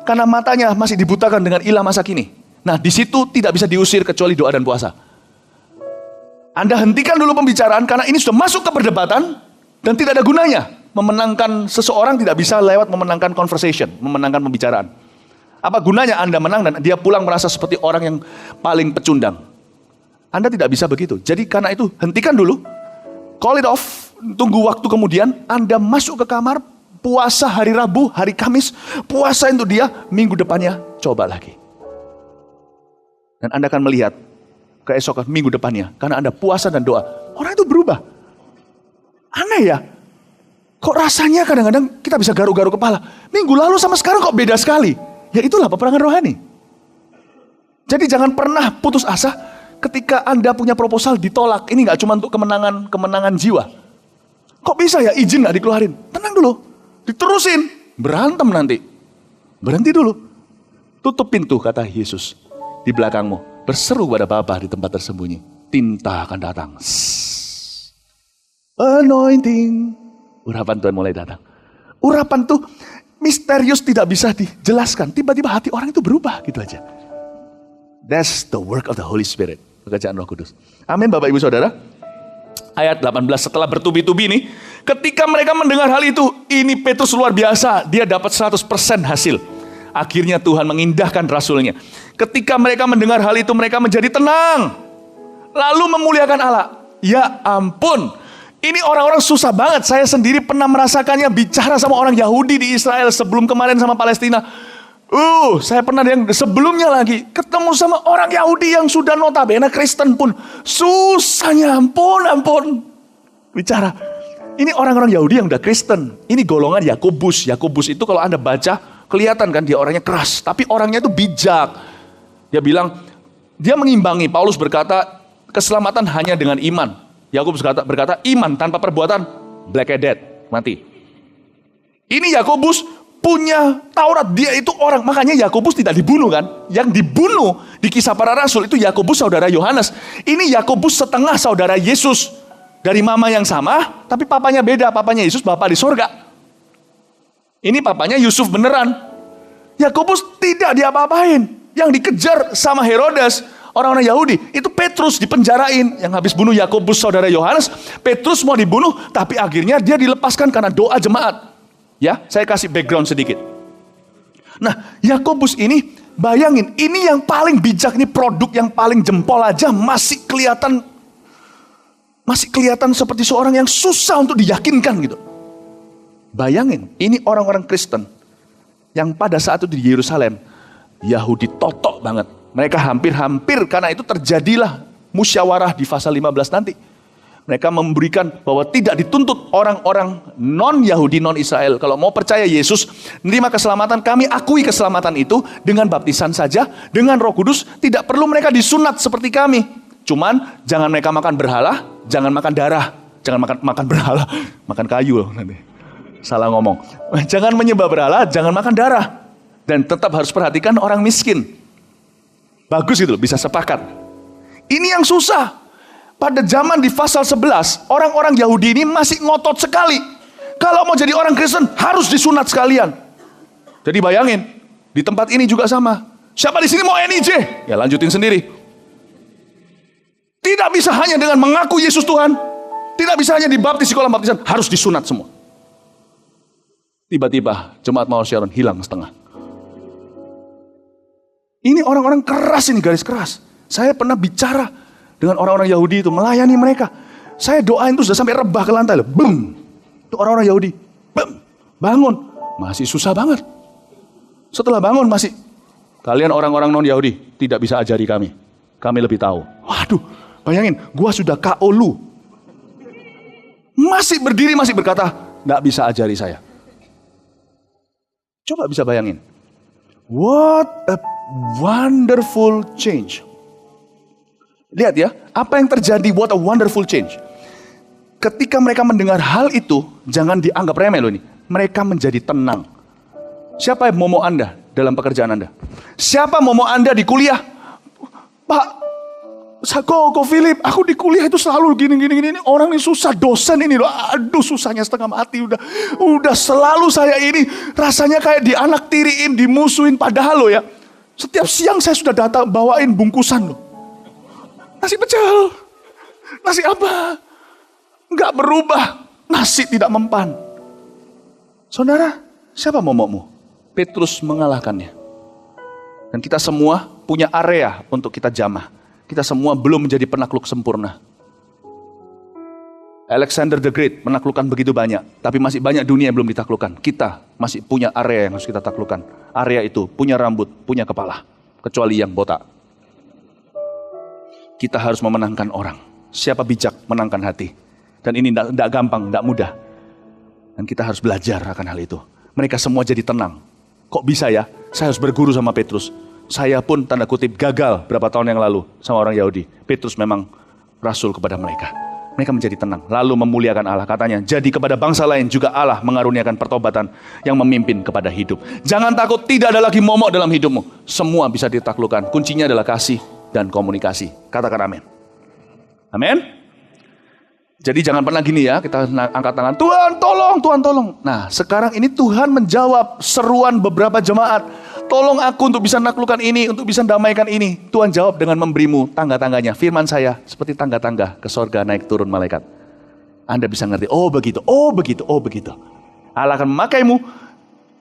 Karena matanya masih dibutakan dengan ilah masa kini. Nah, di situ tidak bisa diusir kecuali doa dan puasa. Anda hentikan dulu pembicaraan karena ini sudah masuk ke perdebatan dan tidak ada gunanya. Memenangkan seseorang tidak bisa lewat memenangkan conversation, memenangkan pembicaraan. Apa gunanya Anda menang dan dia pulang merasa seperti orang yang paling pecundang? Anda tidak bisa begitu. Jadi karena itu hentikan dulu, call it off, tunggu waktu kemudian Anda masuk ke kamar, puasa hari Rabu, hari Kamis, puasa untuk dia, minggu depannya coba lagi. Dan Anda akan melihat keesokan minggu depannya, karena Anda puasa dan doa, orang itu berubah. Aneh ya, kok rasanya kadang-kadang kita bisa garuk-garuk kepala. Minggu lalu sama sekarang kok beda sekali. Ya itulah peperangan rohani. Jadi jangan pernah putus asa ketika Anda punya proposal ditolak. Ini gak cuma untuk kemenangan jiwa. Kok bisa ya izin gak dikeluarin? Tenang dulu, diterusin, berantem nanti. Berhenti dulu. Tutup pintu, kata Yesus, di belakangmu. Berseru pada Bapa di tempat tersembunyi. Tinta akan datang. Anointing. Urapan Tuhan mulai datang. Urapan tuh misterius, tidak bisa dijelaskan. Tiba-tiba hati orang itu berubah gitu aja. That's the work of the Holy Spirit. Pekerjaan Roh Kudus. Amin Bapak Ibu Saudara. Ayat 18, setelah bertubi-tubi nih. Ketika mereka mendengar hal itu, ini Petrus luar biasa. Dia dapat 100% hasil. Akhirnya Tuhan mengindahkan rasulnya. Ketika mereka mendengar hal itu, mereka menjadi tenang. Lalu memuliakan Allah. Ya ampun, ini orang-orang susah banget. Saya sendiri pernah merasakannya bicara sama orang Yahudi di Israel sebelum kemarin sama Palestina. Saya pernah yang sebelumnya lagi ketemu sama orang Yahudi yang sudah notabene Kristen pun susahnya ampun. Bicara. Ini orang-orang Yahudi yang udah Kristen. Ini golongan Yakobus. Yakobus itu kalau Anda baca, kelihatan kan dia orangnya keras, tapi orangnya itu bijak. Dia bilang, dia mengimbangi. Paulus berkata, keselamatan hanya dengan iman. Yakobus berkata, iman tanpa perbuatan, black-headed, mati. Ini Yakobus punya Taurat, dia itu orang, makanya Yakobus tidak dibunuh kan. Yang dibunuh di Kisah Para Rasul itu Yakobus saudara Yohanes. Ini Yakobus setengah saudara Yesus. Dari mama yang sama, tapi papanya beda. Papanya Yesus, Bapa di sorga. Ini papanya Yusuf beneran. Yakobus tidak diapa-apain. Yang dikejar sama Herodes, orang-orang Yahudi, itu Petrus dipenjarain. Yang habis bunuh Yakobus saudara Yohanes, Petrus mau dibunuh, tapi akhirnya dia dilepaskan karena doa jemaat. Ya, saya kasih background sedikit. Nah, Yakobus ini, bayangin, ini yang paling bijak, ini produk yang paling jempol aja masih kelihatan seperti seorang yang susah untuk diyakinkan gitu. Bayangin, ini orang-orang Kristen yang pada saat itu di Yerusalem, Yahudi totok banget. Mereka hampir-hampir, karena itu terjadilah musyawarah di pasal 15 nanti. Mereka memberikan bahwa tidak dituntut orang-orang non-Yahudi, non-Israel. Kalau mau percaya Yesus, menerima keselamatan, kami akui keselamatan itu dengan baptisan saja, dengan Roh Kudus, tidak perlu mereka disunat seperti kami. Cuman jangan mereka makan berhala, jangan makan darah, jangan makan berhala, makan kayu loh nanti. Salah ngomong. Jangan menyembah berhala, jangan makan darah. Dan tetap harus perhatikan orang miskin. Bagus gitu loh, bisa sepakat. Ini yang susah. Pada zaman di pasal 11, orang-orang Yahudi ini masih ngotot sekali. Kalau mau jadi orang Kristen, harus disunat sekalian. Jadi bayangin, di tempat ini juga sama. Siapa di sini mau NIJ? Ya lanjutin sendiri. Tidak bisa hanya dengan mengaku Yesus Tuhan. Tidak bisa hanya dibaptis di kolam baptisan. Harus disunat semua. Tiba-tiba jemaat Mawar Sharon hilang setengah. Ini orang-orang keras ini, garis keras. Saya pernah bicara dengan orang-orang Yahudi itu, melayani mereka. Saya doain itu sudah sampai rebah ke lantai. Bum! Itu orang-orang Yahudi. Bum! Bangun. Masih susah banget. Setelah bangun masih, kalian orang-orang non-Yahudi tidak bisa ajari kami. Kami lebih tahu. Waduh, bayangin, gua sudah KO lu. Masih berdiri, masih berkata, nggak bisa ajari saya. Coba bisa bayangin. What a wonderful change. Lihat ya, apa yang terjadi, what a wonderful change. Ketika mereka mendengar hal itu, jangan dianggap remeh loh ini. Mereka menjadi tenang. Siapa yang momo Anda dalam pekerjaan Anda? Siapa momo Anda di kuliah? Pak, Kok Philip, aku di kuliah itu selalu gini. Orang ini susah, dosen ini loh. Aduh, susahnya setengah mati. Udah selalu saya ini rasanya kayak dianak tiriin, dimusuhin. Padahal loh ya, setiap siang saya sudah datang bawain bungkusan loh. Nasi pecel, nasi apa? Enggak berubah, nasi tidak mempan. Saudara, siapa momomu? Petrus mengalahkannya. Dan kita semua punya area untuk kita jamah. Kita semua belum menjadi penakluk sempurna. Alexander the Great menaklukkan begitu banyak, tapi masih banyak dunia yang belum ditaklukkan. Kita masih punya area yang harus kita taklukkan. Area itu punya rambut, punya kepala, kecuali yang botak. Kita harus memenangkan orang. Siapa bijak menangkan hati. Dan ini tidak gampang, tidak mudah. Dan kita harus belajar akan hal itu. Mereka semua jadi tenang. Kok bisa ya? Saya harus berguru sama Petrus. Saya pun tanda kutip gagal berapa tahun yang lalu sama orang Yahudi. Petrus memang rasul kepada mereka. Mereka menjadi tenang, lalu memuliakan Allah. Katanya, jadi kepada bangsa lain juga Allah mengaruniakan pertobatan yang memimpin kepada hidup. Jangan takut, tidak ada lagi momok dalam hidupmu. Semua bisa ditaklukkan. Kuncinya adalah kasih dan komunikasi. Katakan amin. Amin. Jadi jangan pernah gini ya, kita angkat tangan, Tuhan tolong, Tuhan tolong. Nah sekarang ini Tuhan menjawab seruan beberapa jemaat. Tolong aku untuk bisa naklukkan ini, untuk bisa damaikan ini. Tuhan jawab dengan memberimu tangga-tangganya. Firman saya seperti tangga-tangga ke sorga naik turun malaikat. Anda bisa ngerti, oh begitu, oh begitu, oh begitu. Allah akan memakaimu.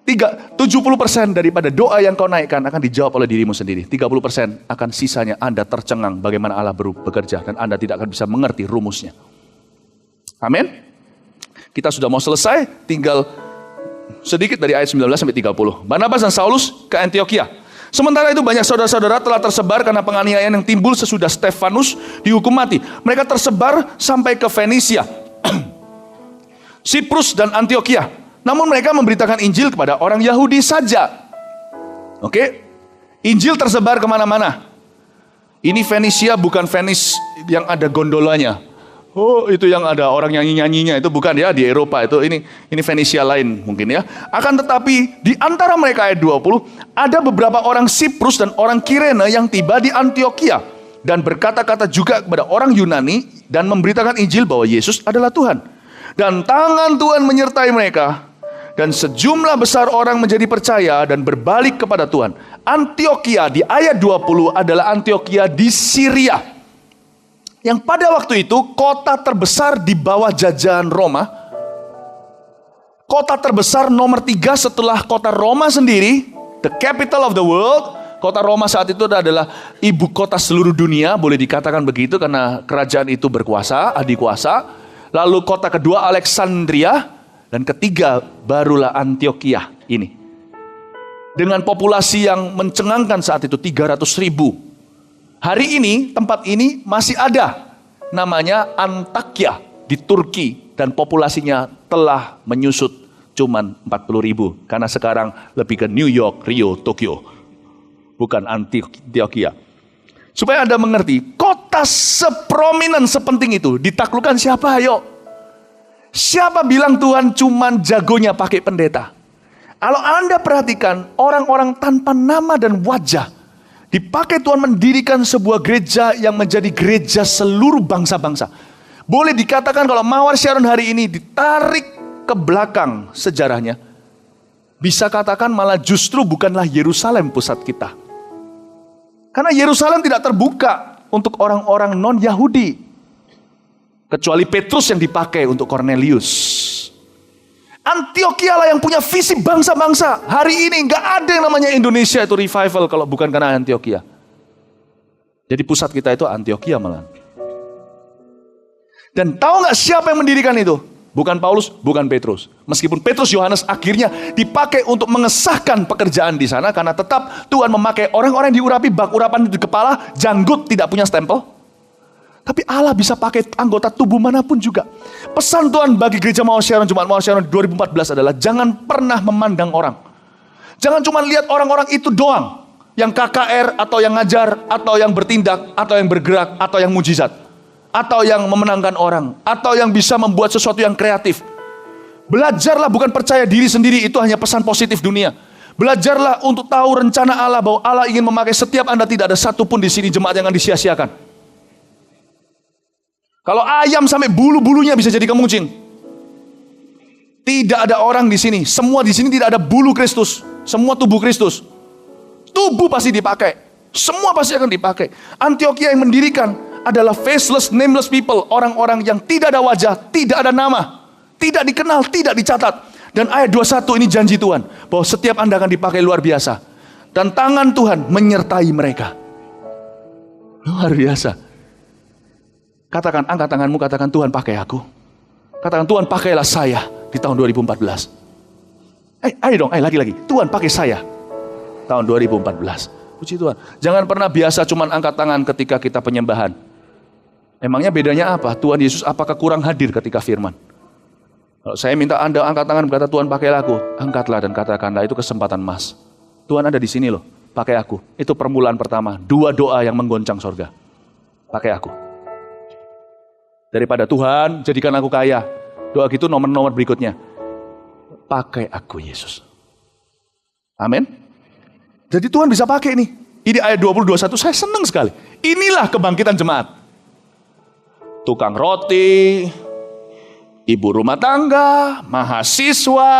70% daripada doa yang kau naikkan akan dijawab oleh dirimu sendiri. 30% akan sisanya Anda tercengang bagaimana Allah bekerja. Dan Anda tidak akan bisa mengerti rumusnya. Amin. Kita sudah mau selesai, tinggal sedikit dari ayat 19 sampai 30. Barnabas dan Saulus ke Antioquia. Sementara itu banyak saudara-saudara telah tersebar karena penganiayaan yang timbul sesudah Stefanus dihukum mati. Mereka tersebar sampai ke Fenisia, Siprus dan Antioquia. Namun mereka memberitakan Injil kepada orang Yahudi saja. Oke, Injil tersebar kemana-mana. Ini Fenisia bukan Venice yang ada gondolanya. Oh itu yang ada orang nyanyi-nyanyinya, itu bukan ya di Eropa itu, ini Fenisia lain mungkin ya. Akan tetapi di antara mereka ayat 20 ada beberapa orang Siprus dan orang Kirene yang tiba di Antioquia dan berkata-kata juga kepada orang Yunani dan memberitakan Injil bahwa Yesus adalah Tuhan. Dan tangan Tuhan menyertai mereka dan sejumlah besar orang menjadi percaya dan berbalik kepada Tuhan. Antioquia di ayat 20 adalah Antioquia di Syria. Yang pada waktu itu kota terbesar di bawah jajahan Roma. Kota terbesar nomor 3 setelah kota Roma sendiri. The capital of the world. Kota Roma saat itu adalah ibu kota seluruh dunia. Boleh dikatakan begitu karena kerajaan itu berkuasa, adikuasa. Lalu kota kedua Alexandria. Dan ketiga barulah Antioquia ini. Dengan populasi yang mencengangkan saat itu 300.000. Hari ini tempat ini masih ada, namanya Antakya di Turki dan populasinya telah menyusut cuman 40.000 karena sekarang lebih ke New York, Rio, Tokyo, bukan Antioquia. Supaya Anda mengerti, kota seprominent sepenting itu ditaklukkan siapa? Ayo, siapa bilang Tuhan cuman jagonya pakai pendeta? Kalau Anda perhatikan orang-orang tanpa nama dan wajah dipakai Tuhan mendirikan sebuah gereja yang menjadi gereja seluruh bangsa-bangsa. Boleh dikatakan kalau Mawar Sharon hari ini ditarik ke belakang sejarahnya, Bisa katakan malah justru bukanlah Yerusalem pusat kita. Karena Yerusalem tidak terbuka untuk orang-orang non-Yahudi. Kecuali Petrus yang dipakai untuk Cornelius. Antioquia lah yang punya visi bangsa-bangsa. Hari ini gak ada yang namanya Indonesia itu revival kalau bukan karena Antioquia. Jadi pusat kita itu Antioquia malah. Dan tahu gak siapa yang mendirikan itu? Bukan Paulus, bukan Petrus. Meskipun Petrus Yohanes akhirnya dipakai untuk mengesahkan pekerjaan di sana. Karena tetap Tuhan memakai orang-orang yang diurapi, bak urapan di kepala, janggut tidak punya stempel. Tapi Allah bisa pakai anggota tubuh manapun juga. Pesan Tuhan bagi gereja Mawar Sharon, Jemaat Mawar Sharon 2014 adalah jangan pernah memandang orang. Jangan cuma lihat orang-orang itu doang. Yang KKR, atau yang ngajar, atau yang bertindak, atau yang bergerak, atau yang mujizat. Atau yang memenangkan orang. Atau yang bisa membuat sesuatu yang kreatif. Belajarlah bukan percaya diri sendiri, itu hanya pesan positif dunia. Belajarlah untuk tahu rencana Allah, bahwa Allah ingin memakai setiap Anda. Tidak ada satupun di sini jemaat yang akan disia-siakan. Kalau ayam sampai bulu-bulunya bisa jadi kemuncing. Tidak ada orang di sini. Semua di sini tidak ada bulu Kristus. Semua tubuh Kristus. Tubuh pasti dipakai. Semua pasti akan dipakai. Antioquia yang mendirikan adalah faceless, nameless people. Orang-orang yang tidak ada wajah, tidak ada nama. Tidak dikenal, tidak dicatat. Dan ayat 21 ini janji Tuhan. Bahwa setiap Anda akan dipakai luar biasa. Dan tangan Tuhan menyertai mereka. Luar biasa. Katakan, angkat tanganmu, katakan Tuhan pakai aku. Katakan Tuhan pakailah saya di tahun 2014. Ayo dong, lagi-lagi. Tuhan pakai saya tahun 2014. Puji Tuhan. Jangan pernah biasa cuman angkat tangan ketika kita penyembahan. Emangnya bedanya apa? Tuhan Yesus apakah kurang hadir ketika firman? Kalau saya minta Anda angkat tangan berkata Tuhan pakailah aku. Angkatlah dan katakanlah itu kesempatan emas. Tuhan ada di sini loh, pakai aku. Itu permulaan pertama. 2 doa yang menggoncang sorga. Pakai aku. Daripada Tuhan, jadikan aku kaya. Doa gitu nomor-nomor berikutnya. Pakai aku Yesus. Amin. Jadi Tuhan bisa pakai nih. Ini ayat 20-21 saya senang sekali. Inilah kebangkitan jemaat. Tukang roti, ibu rumah tangga, mahasiswa,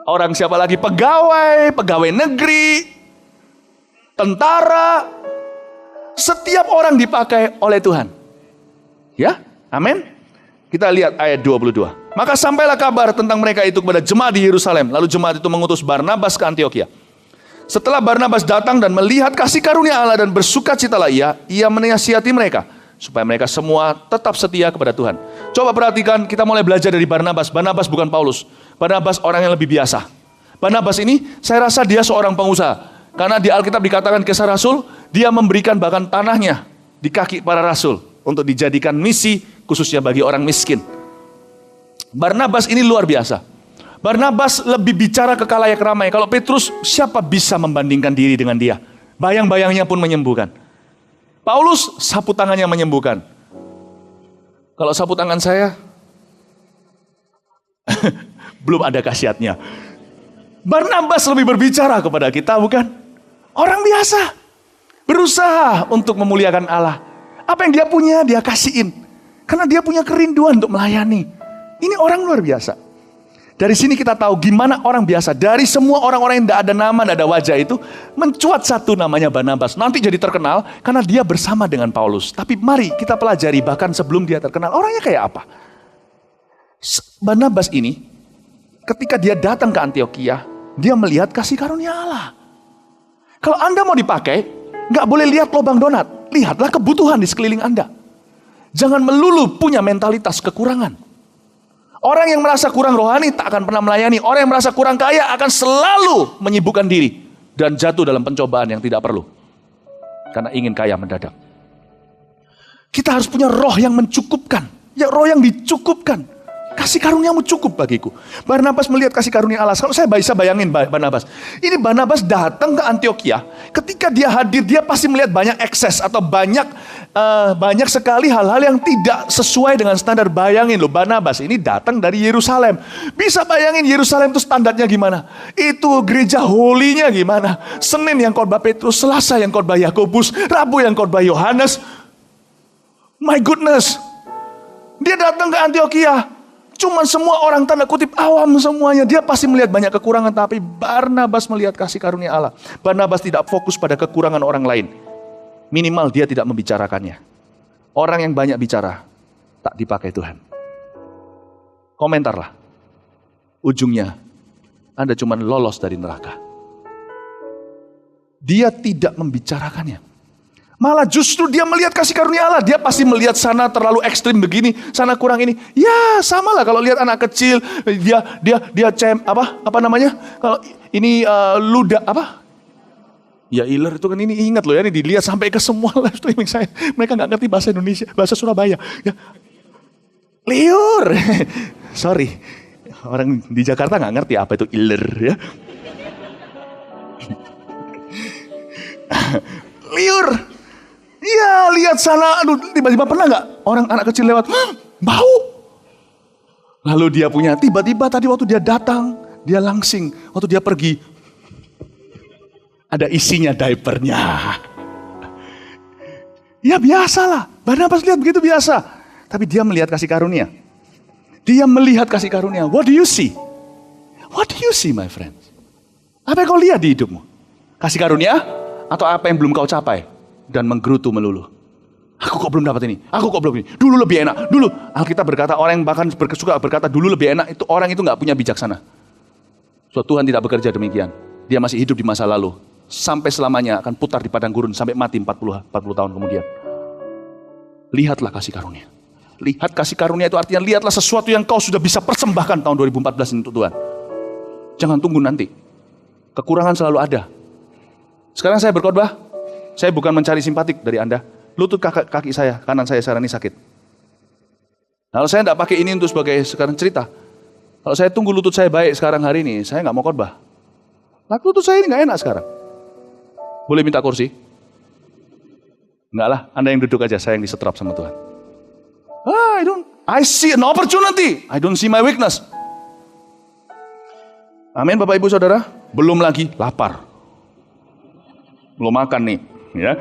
orang siapa lagi, pegawai negeri, tentara. Setiap orang dipakai oleh Tuhan. Ya, amin. Kita lihat ayat 22. Maka sampailah kabar tentang mereka itu kepada jemaat di Yerusalem. Lalu jemaat itu mengutus Barnabas ke Antioquia. Setelah Barnabas datang dan melihat kasih karunia Allah dan bersukacitalah ia menasihati mereka. Supaya mereka semua tetap setia kepada Tuhan. Coba perhatikan, kita mulai belajar dari Barnabas. Barnabas bukan Paulus. Barnabas orang yang lebih biasa. Barnabas ini, saya rasa dia seorang pengusaha. Karena di Alkitab dikatakan Kisah Rasul, dia memberikan bahkan tanahnya di kaki para rasul untuk dijadikan misi khususnya bagi orang miskin. Barnabas ini luar biasa. Barnabas lebih bicara ke khalayak ramai. Kalau Petrus, siapa bisa membandingkan diri dengan dia? Bayang-bayangnya pun menyembuhkan. Paulus, sapu tangannya menyembuhkan. Kalau sapu tangan saya, belum ada khasiatnya. Barnabas lebih berbicara kepada kita, bukan? Orang biasa, berusaha untuk memuliakan Allah. Apa yang dia punya, dia kasihin. Karena dia punya kerinduan untuk melayani. Ini orang luar biasa. Dari sini kita tahu gimana orang biasa. Dari semua orang-orang yang tidak ada nama, tidak ada wajah itu, mencuat satu namanya Barnabas. Nanti jadi terkenal karena dia bersama dengan Paulus. Tapi mari kita pelajari bahkan sebelum dia terkenal. Orangnya kayak apa? Barnabas ini, ketika dia datang ke Antioquia, dia melihat kasih karunia Allah. Kalau Anda mau dipakai, nggak boleh lihat lubang donat. Lihatlah kebutuhan di sekeliling Anda. Jangan melulu punya mentalitas kekurangan. Orang yang merasa kurang rohani tak akan pernah melayani. Orang yang merasa kurang kaya akan selalu menyibukkan diri. Dan jatuh dalam pencobaan yang tidak perlu. Karena ingin kaya mendadak. Kita harus punya roh yang mencukupkan. Ya, roh yang dicukupkan. Kasih karuniamu cukup bagiku. Barnabas melihat kasih karunia Allah. Kalau saya bisa bayangin Barnabas. Ini Barnabas datang ke Antioquia. Ketika dia hadir, dia pasti melihat banyak ekses. Atau banyak sekali hal-hal yang tidak sesuai dengan standar. Bayangin loh, Barnabas ini datang dari Yerusalem. Bisa bayangin Yerusalem itu standarnya gimana? Itu gereja holinya gimana? Senin yang khotbah Petrus, Selasa yang khotbah Yakobus, Rabu yang khotbah Yohanes. My goodness. Dia datang ke Antioquia. Cuman semua orang tanda kutip awam semuanya. Dia pasti melihat banyak kekurangan, tapi Barnabas melihat kasih karunia Allah. Barnabas tidak fokus pada kekurangan orang lain. Minimal dia tidak membicarakannya. Orang yang banyak bicara, tak dipakai Tuhan. Komentarlah. Ujungnya, Anda cuma lolos dari neraka. Dia tidak membicarakannya. Malah justru dia melihat kasih karunia Allah. Dia pasti melihat sana terlalu ekstrim begini, sana kurang ini. Ya sama lah kalau lihat anak kecil, dia apa namanya? Kalau ini luda apa? Ya iler itu kan, ini ingat loh ya, ini dilihat sampai ke semua live streaming saya. Mereka nggak ngerti bahasa Indonesia, bahasa Surabaya. Ya. Liur. Sorry. Orang di Jakarta nggak ngerti apa itu iler ya. Liur. Iya, lihat sana, aduh, tiba-tiba pernah nggak orang anak kecil lewat, bau. Lalu dia punya, tiba-tiba tadi waktu dia datang, dia langsing, waktu dia pergi, ada isinya diapernya. Ya biasalah, Barnabas lihat begitu biasa. Tapi dia melihat kasih karunia. Dia melihat kasih karunia. What do you see? What do you see, my friends? Apa yang kau lihat di hidupmu? Kasih karunia? Atau apa yang belum kau capai? Dan menggerutu melulu. Aku kok belum dapat ini? Aku kok belum ini? Dulu lebih enak. Dulu Alkitab berkata orang yang bahkan suka berkata dulu lebih enak, itu orang itu nggak punya bijaksana. So Tuhan tidak bekerja demikian. Dia masih hidup di masa lalu. Sampai selamanya akan putar di padang gurun sampai mati 40 tahun kemudian. Lihatlah kasih karunia. Lihat kasih karunia itu artinya lihatlah sesuatu yang kau sudah bisa persembahkan tahun 2014 ini untuk Tuhan. Jangan tunggu nanti. Kekurangan selalu ada. Sekarang saya berkhotbah. Saya bukan mencari simpatik dari Anda. Lutut kaki saya, kanan saya sekarang ini sakit. Kalau saya tidak pakai ini untuk sebagai sekarang cerita. Kalau saya tunggu lutut saya baik sekarang hari ini, saya nggak mau khotbah. Lutut saya ini nggak enak sekarang. Boleh minta kursi? Enggak lah, Anda yang duduk aja, saya yang disetrap sama Tuhan. I see an opportunity. I don't see my weakness. Amin Bapak Ibu Saudara. Belum lagi lapar. Belum makan nih. Ya.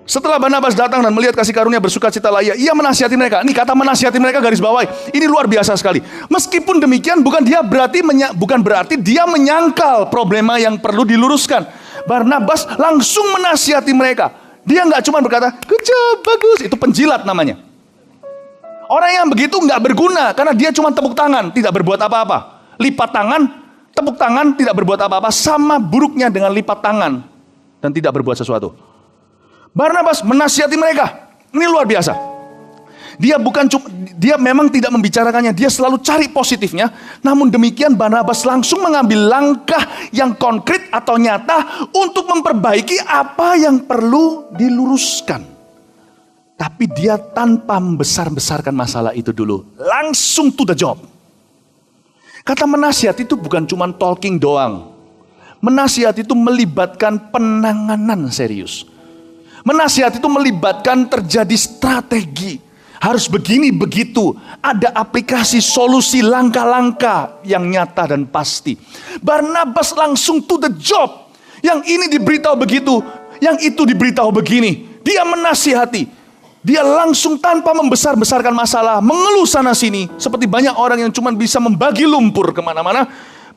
Setelah Barnabas datang dan melihat kasih karunia bersukacita lah, ia menasihati mereka. Ini kata menasihati mereka garis bawahi. Ini luar biasa sekali. Meskipun demikian bukan berarti dia menyangkal problema yang perlu diluruskan. Barnabas langsung menasihati mereka. Dia nggak cuma berkata, good job, bagus. Itu penjilat namanya. Orang yang begitu nggak berguna karena dia cuma tepuk tangan, tidak berbuat apa-apa. Lipat tangan, tepuk tangan, tidak berbuat apa-apa. Sama buruknya dengan lipat tangan dan tidak berbuat sesuatu. Barnabas menasihati mereka. Ini luar biasa. Dia memang tidak membicarakannya, dia selalu cari positifnya. Namun demikian Barnabas langsung mengambil langkah yang konkret atau nyata untuk memperbaiki apa yang perlu diluruskan. Tapi dia tanpa membesar-besarkan masalah itu dulu, langsung to the job. Kata menasihat itu bukan cuma talking doang. Menasihat itu melibatkan penanganan serius. Menasihat itu melibatkan terjadi strategi. Harus begini begitu. Ada aplikasi solusi langkah-langkah yang nyata dan pasti. Barnabas langsung to the job. Yang ini diberitahu begitu, yang itu diberitahu begini. Dia menasihati. Dia langsung tanpa membesar-besarkan masalah, mengeluh sana sini. Seperti banyak orang yang cuma bisa membagi lumpur kemana-mana.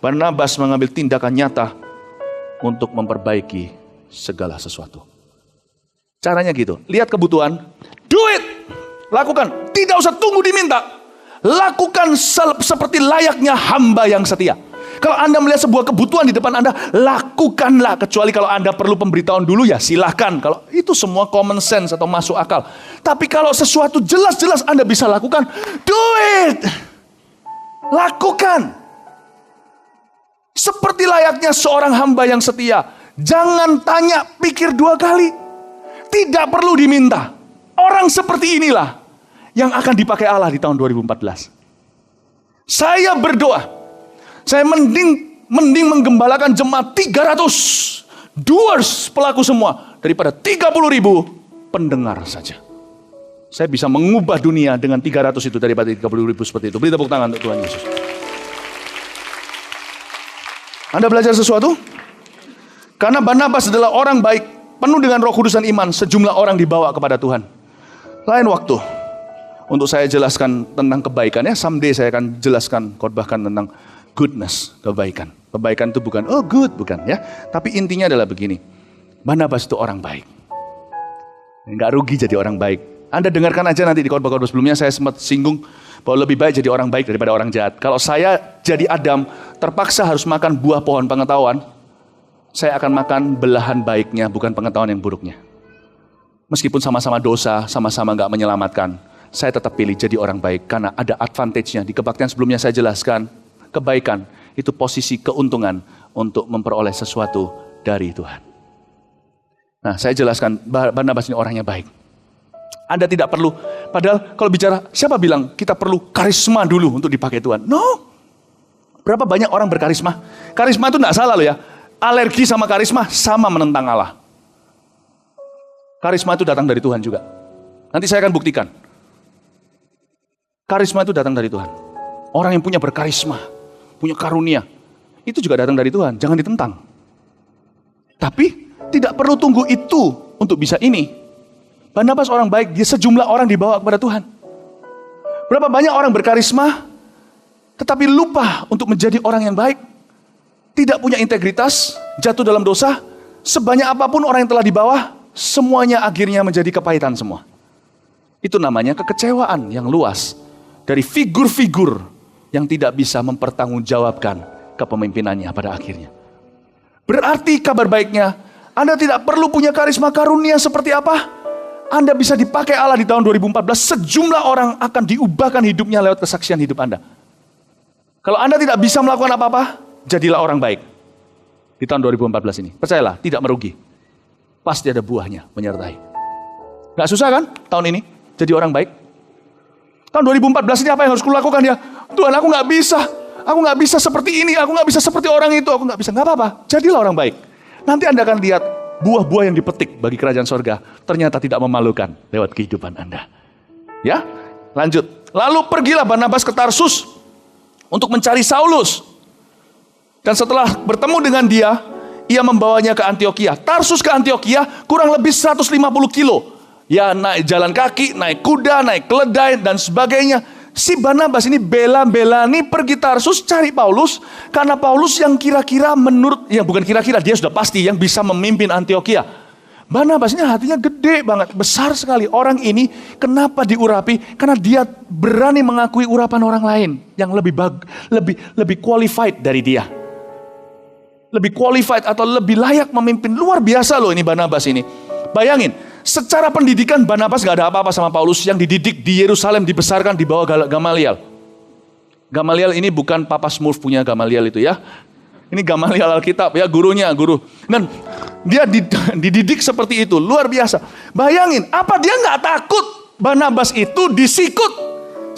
Barnabas mengambil tindakan nyata untuk memperbaiki segala sesuatu. Caranya gitu, lihat kebutuhan, do it, lakukan, tidak usah tunggu diminta. Lakukan seperti layaknya hamba yang setia. Kalau Anda melihat sebuah kebutuhan di depan Anda, lakukanlah. Kecuali kalau Anda perlu pemberitahuan dulu, ya silahkan. Kalau itu semua common sense atau masuk akal. Tapi kalau sesuatu jelas-jelas Anda bisa lakukan, do it. Lakukan. Seperti layaknya seorang hamba yang setia. Jangan tanya, pikir 2 kali. Tidak perlu diminta. Orang seperti inilah yang akan dipakai Allah di tahun 2014. Saya berdoa. Saya mending menggembalakan jemaat 300 doers pelaku semua daripada 30.000 pendengar saja. Saya bisa mengubah dunia dengan 300 itu daripada 30.000 seperti itu. Beri tepuk tangan untuk Tuhan Yesus. Anda belajar sesuatu? Karena Barnabas adalah orang baik, penuh dengan Roh Kudus dan iman, sejumlah orang dibawa kepada Tuhan. Lain waktu, untuk saya jelaskan tentang kebaikan ya. Someday saya akan jelaskan khotbahkan tentang goodness, kebaikan. Kebaikan itu bukan oh good, bukan ya. Tapi intinya adalah begini. Barnabas itu orang baik. Nggak rugi jadi orang baik. Anda dengarkan aja nanti di khotbah-khotbah sebelumnya saya sempat singgung bahwa lebih baik jadi orang baik daripada orang jahat. Kalau saya jadi Adam terpaksa harus makan buah pohon pengetahuan, saya akan makan belahan baiknya, bukan pengetahuan yang buruknya. Meskipun sama-sama dosa, sama-sama nggak menyelamatkan, saya tetap pilih jadi orang baik karena ada advantage-nya. Di kebaktian sebelumnya saya jelaskan, kebaikan itu posisi keuntungan untuk memperoleh sesuatu dari Tuhan. Nah, saya jelaskan Barnabas ini orangnya baik. Anda tidak perlu, padahal kalau bicara, siapa bilang kita perlu karisma dulu untuk dipakai Tuhan? No. Berapa banyak orang berkarisma? Karisma itu nggak salah loh ya. Alergi sama karisma sama menentang Allah. Karisma itu datang dari Tuhan juga. Nanti saya akan buktikan. Karisma itu datang dari Tuhan. Orang yang punya berkarisma, punya karunia, itu juga datang dari Tuhan. Jangan ditentang. Tapi tidak perlu tunggu itu untuk bisa ini. Barnabas orang baik, dia sejumlah orang dibawa kepada Tuhan. Berapa banyak orang berkarisma, tetapi lupa untuk menjadi orang yang baik. Tidak punya integritas, jatuh dalam dosa. Sebanyak apapun orang yang telah dibawa, semuanya akhirnya menjadi kepahitan semua. Itu namanya kekecewaan yang luas dari figur-figur yang tidak bisa mempertanggungjawabkan kepemimpinannya pada akhirnya. Berarti kabar baiknya, Anda tidak perlu punya karisma karunia seperti apa. Anda bisa dipakai Allah di tahun 2014, sejumlah orang akan diubahkan hidupnya lewat kesaksian hidup Anda. Kalau Anda tidak bisa melakukan apa-apa, jadilah orang baik di tahun 2014 ini. Percayalah, tidak merugi. Pasti ada buahnya menyertai. Gak susah kan tahun ini jadi orang baik? Tahun 2014 ini apa yang harus kulakukan ya? Tuhan, aku gak bisa. Aku gak bisa seperti ini. Aku gak bisa seperti orang itu. Aku gak bisa. Gak apa-apa. Jadilah orang baik. Nanti Anda akan lihat buah-buah yang dipetik bagi kerajaan sorga ternyata tidak memalukan lewat kehidupan Anda. Ya, lanjut. Lalu pergilah Barnabas ke Tarsus untuk mencari Saulus. Dan setelah bertemu dengan dia, ia membawanya ke Antioquia. Tarsus ke Antioquia kurang lebih 150 kilo. Ya naik jalan kaki, naik kuda, naik keledai dan sebagainya. Si Barnabas ini bela-belani pergi Tarsus cari Paulus. Karena Paulus yang kira-kira menurut, yang bukan kira-kira, dia sudah pasti yang bisa memimpin Antioquia. Barnabas ini hatinya gede banget, besar sekali. Orang ini kenapa diurapi? Karena dia berani mengakui urapan orang lain yang lebih qualified dari dia. Lebih qualified atau lebih layak memimpin. Luar biasa loh ini Barnabas ini. Bayangin, secara pendidikan Barnabas gak ada apa-apa sama Paulus yang dididik di Yerusalem, dibesarkan di bawah Gamaliel. Gamaliel ini bukan Papa Smurf punya Gamaliel itu ya. Ini Gamaliel Alkitab ya, guru. Dan dia dididik seperti itu, luar biasa. Bayangin, apa dia gak takut Barnabas itu disikut?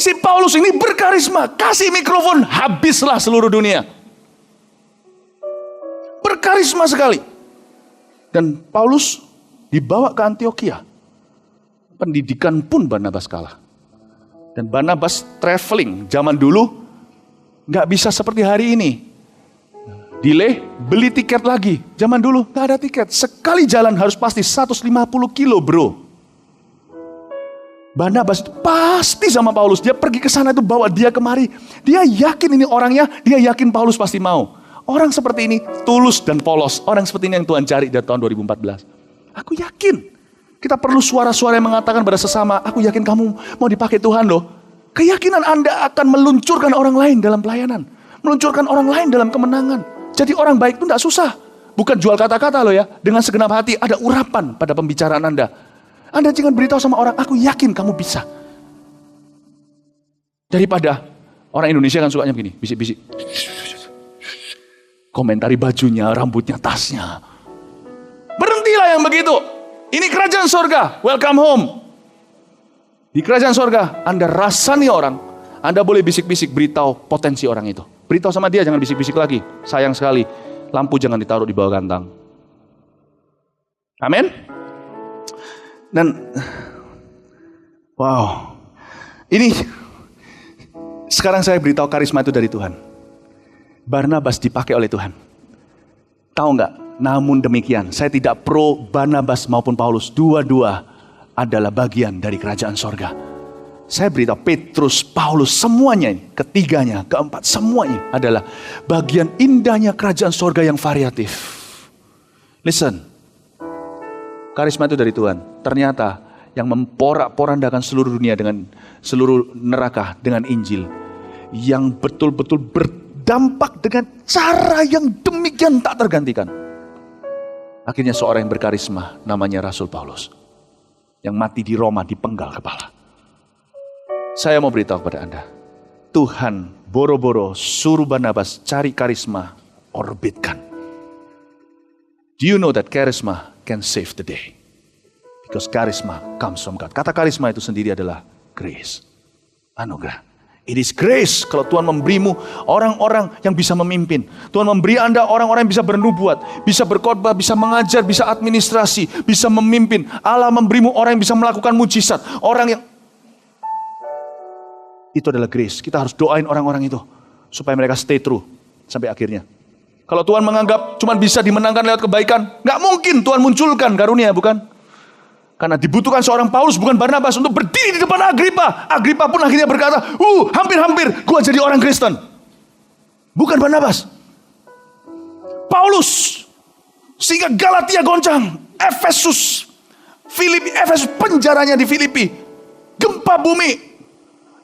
Si Paulus ini berkarisma, kasih mikrofon, habislah seluruh dunia. Berkarisma sekali. Dan Paulus dibawa ke Antioquia. Pendidikan pun Barnabas kalah. Dan Barnabas traveling. Zaman dulu gak bisa seperti hari ini. Delay, beli tiket lagi. Zaman dulu gak ada tiket. Sekali jalan harus pasti 150 kilo bro. Barnabas itu pasti sama Paulus. Dia pergi ke sana itu bawa dia kemari. Dia yakin ini orangnya. Dia yakin Paulus pasti mau. Orang seperti ini tulus dan polos. Orang seperti ini yang Tuhan cari dari tahun 2014. Aku yakin. Kita perlu suara-suara yang mengatakan pada sesama, aku yakin kamu mau dipakai Tuhan loh. Keyakinan Anda akan meluncurkan orang lain dalam pelayanan. Meluncurkan orang lain dalam kemenangan. Jadi orang baik itu tidak susah. Bukan jual kata-kata loh ya. Dengan segenap hati ada urapan pada pembicaraan Anda. Anda jangan beritahu sama orang, aku yakin kamu bisa. Daripada orang Indonesia kan sukanya begini, bisik-bisik. Komentari bajunya, rambutnya, tasnya. Berhentilah yang begitu. Ini kerajaan sorga. Welcome home. Di kerajaan sorga, Anda rasani orang. Anda boleh bisik-bisik beritahu potensi orang itu. Beritahu sama dia, jangan bisik-bisik lagi. Sayang sekali, lampu jangan ditaruh di bawah gantang. Amin. Dan, wow. Ini, sekarang saya beritahu karisma itu dari Tuhan. Barnabas dipakai oleh Tuhan. Tahu nggak? Namun demikian, saya tidak pro Barnabas maupun Paulus. Dua-dua adalah bagian dari kerajaan sorga. Saya beritahu Petrus, Paulus, semuanya ini, ketiganya, keempat, semuanya adalah bagian indahnya kerajaan sorga yang variatif. Listen, karisma itu dari Tuhan. Ternyata yang memporak-porandakan seluruh dunia dengan seluruh neraka dengan Injil, yang betul-betul berdampak dengan cara yang demikian tak tergantikan. Akhirnya seorang yang berkarisma, namanya Rasul Paulus, yang mati di Roma dipenggal kepala. Saya mau beritahu kepada Anda, Tuhan boro-boro suruh Barnabas cari karisma, orbitkan. Do you know that charisma can save the day? Because charisma comes from God. Kata karisma itu sendiri adalah grace, anugerah. It is grace kalau Tuhan memberimu orang-orang yang bisa memimpin. Tuhan memberi Anda orang-orang yang bisa bernubuat, bisa berkhotbah, bisa mengajar, bisa administrasi, bisa memimpin. Allah memberimu orang yang bisa melakukan mujizat, orang yang itu adalah grace. Kita harus doain orang-orang itu supaya mereka stay true sampai akhirnya. Kalau Tuhan menganggap cuma bisa dimenangkan lewat kebaikan, nggak mungkin Tuhan munculkan karunia, bukan? Karena dibutuhkan seorang Paulus, bukan Barnabas, untuk berdiri di depan Agripa. Agripa pun akhirnya berkata, hampir-hampir gua jadi orang Kristen. Bukan Barnabas. Paulus. Sehingga Galatia goncang. Efesus, penjaranya di Filipi. Gempa bumi.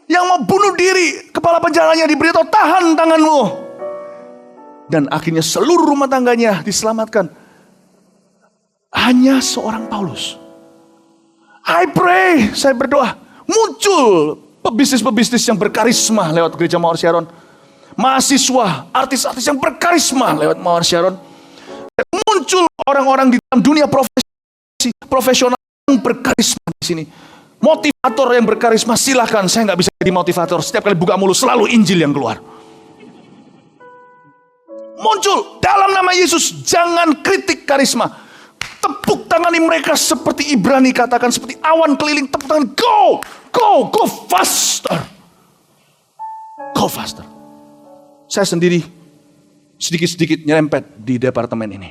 Yang mau bunuh diri, kepala penjaranya diberitahu, tahan tanganmu. Dan akhirnya seluruh rumah tangganya diselamatkan. Hanya seorang Paulus. I pray, saya berdoa, muncul pebisnis-pebisnis yang berkarisma lewat gereja Mawar Sharon. Mahasiswa, artis-artis yang berkarisma lewat Mawar Sharon. Muncul orang-orang di dalam dunia profesional yang berkarisma di sini. Motivator yang berkarisma, silakan. Saya nggak bisa jadi motivator. Setiap kali buka mulut selalu Injil yang keluar. Muncul dalam nama Yesus. Jangan kritik karisma. Tepuk tangani mereka seperti Ibrani katakan, seperti awan keliling. Tepuk tangan. Go faster. Go faster. Saya sendiri sedikit-sedikit nyerempet di departemen ini.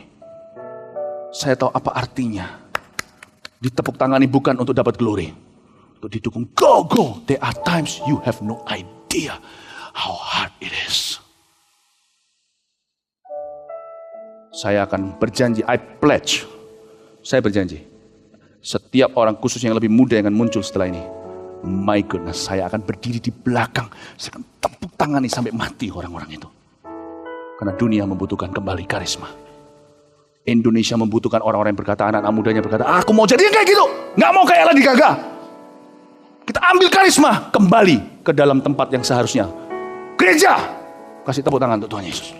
Saya tahu apa artinya ditepuk tangani bukan untuk dapat glory. Untuk didukung, go. There are times you have no idea how hard it is. Saya akan berjanji, I pledge. Saya berjanji, setiap orang khusus yang lebih muda yang akan muncul setelah ini, my goodness, saya akan berdiri di belakang. Saya akan tepuk tangani sampai mati orang-orang itu. Karena dunia membutuhkan kembali karisma. Indonesia membutuhkan orang-orang yang berkata, anak-anak mudanya berkata, aku mau jadi kayak gitu, nggak mau kayak Lady Gaga. Kita ambil karisma kembali ke dalam tempat yang seharusnya. Gereja, kasih tepuk tangan untuk Tuhan Yesus.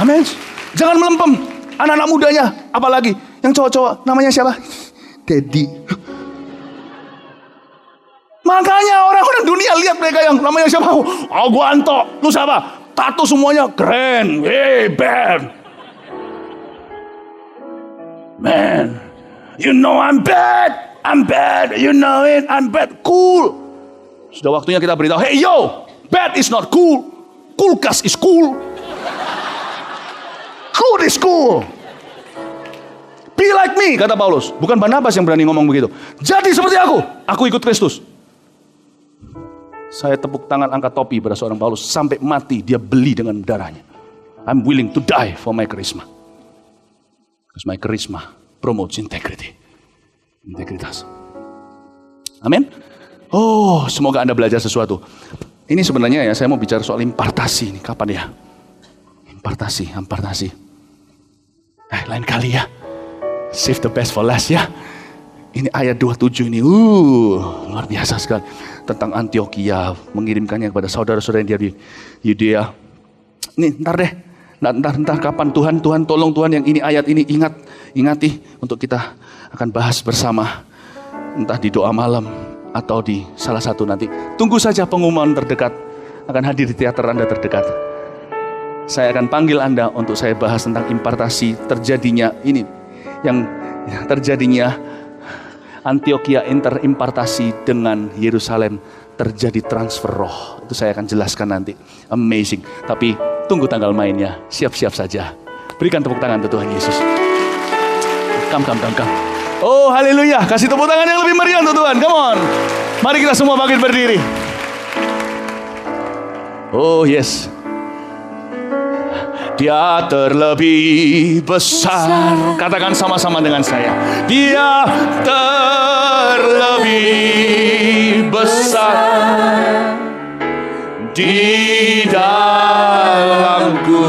Amin. Jangan melempem anak-anak mudanya, apalagi yang cowok-cowok. Namanya siapa? Teddy. Makanya orang-orang dunia lihat mereka yang namanya siapa? Oh, gua Anto. Lu siapa? Tato semuanya keren. Ben. Man, you know I'm bad. You know it. I'm bad. Cool. Sudah waktunya kita beritahu. Hey yo, bad is not cool. Kulkas is cool. Good is cool. Be like me, kata Paulus. Bukan Barnabas yang berani ngomong begitu. Jadi seperti aku ikut Kristus. Saya tepuk tangan, angkat topi pada seorang Paulus. Sampai mati dia beli dengan darahnya. I'm willing to die for my charisma. Because my charisma promotes integrity. Integritas. Amin. Oh, semoga Anda belajar sesuatu. Ini sebenarnya ya, saya mau bicara soal impartasi. Ini kapan ya? Impartasi. Lain kali ya. Save the best for last ya. Ini ayat 27 ini. Luar biasa sekali. Tentang Antioquia. Mengirimkannya kepada saudara-saudara yang di Yudea. Ini ntar deh. Ntar kapan Tuhan tolong Tuhan yang ini ayat ini ingati. Untuk kita akan bahas bersama. Entah di doa malam. Atau di salah satu nanti. Tunggu saja pengumuman terdekat. Akan hadir di teater Anda terdekat. Saya akan panggil Anda untuk saya bahas tentang impartasi terjadinya ini. Yang terjadinya Antioquia interimpartasi dengan Yerusalem terjadi transfer roh. Itu saya akan jelaskan nanti. Amazing. Tapi tunggu tanggal mainnya. Siap-siap saja. Berikan tepuk tangan untuk Tuhan Yesus. Come. Oh haleluya. Kasih tepuk tangan yang lebih meriah untuk Tuhan. Come on. Mari kita semua bangkit berdiri. Oh yes. Dia terlebih besar. Katakan sama-sama dengan saya. Dia terlebih besar di dalamku,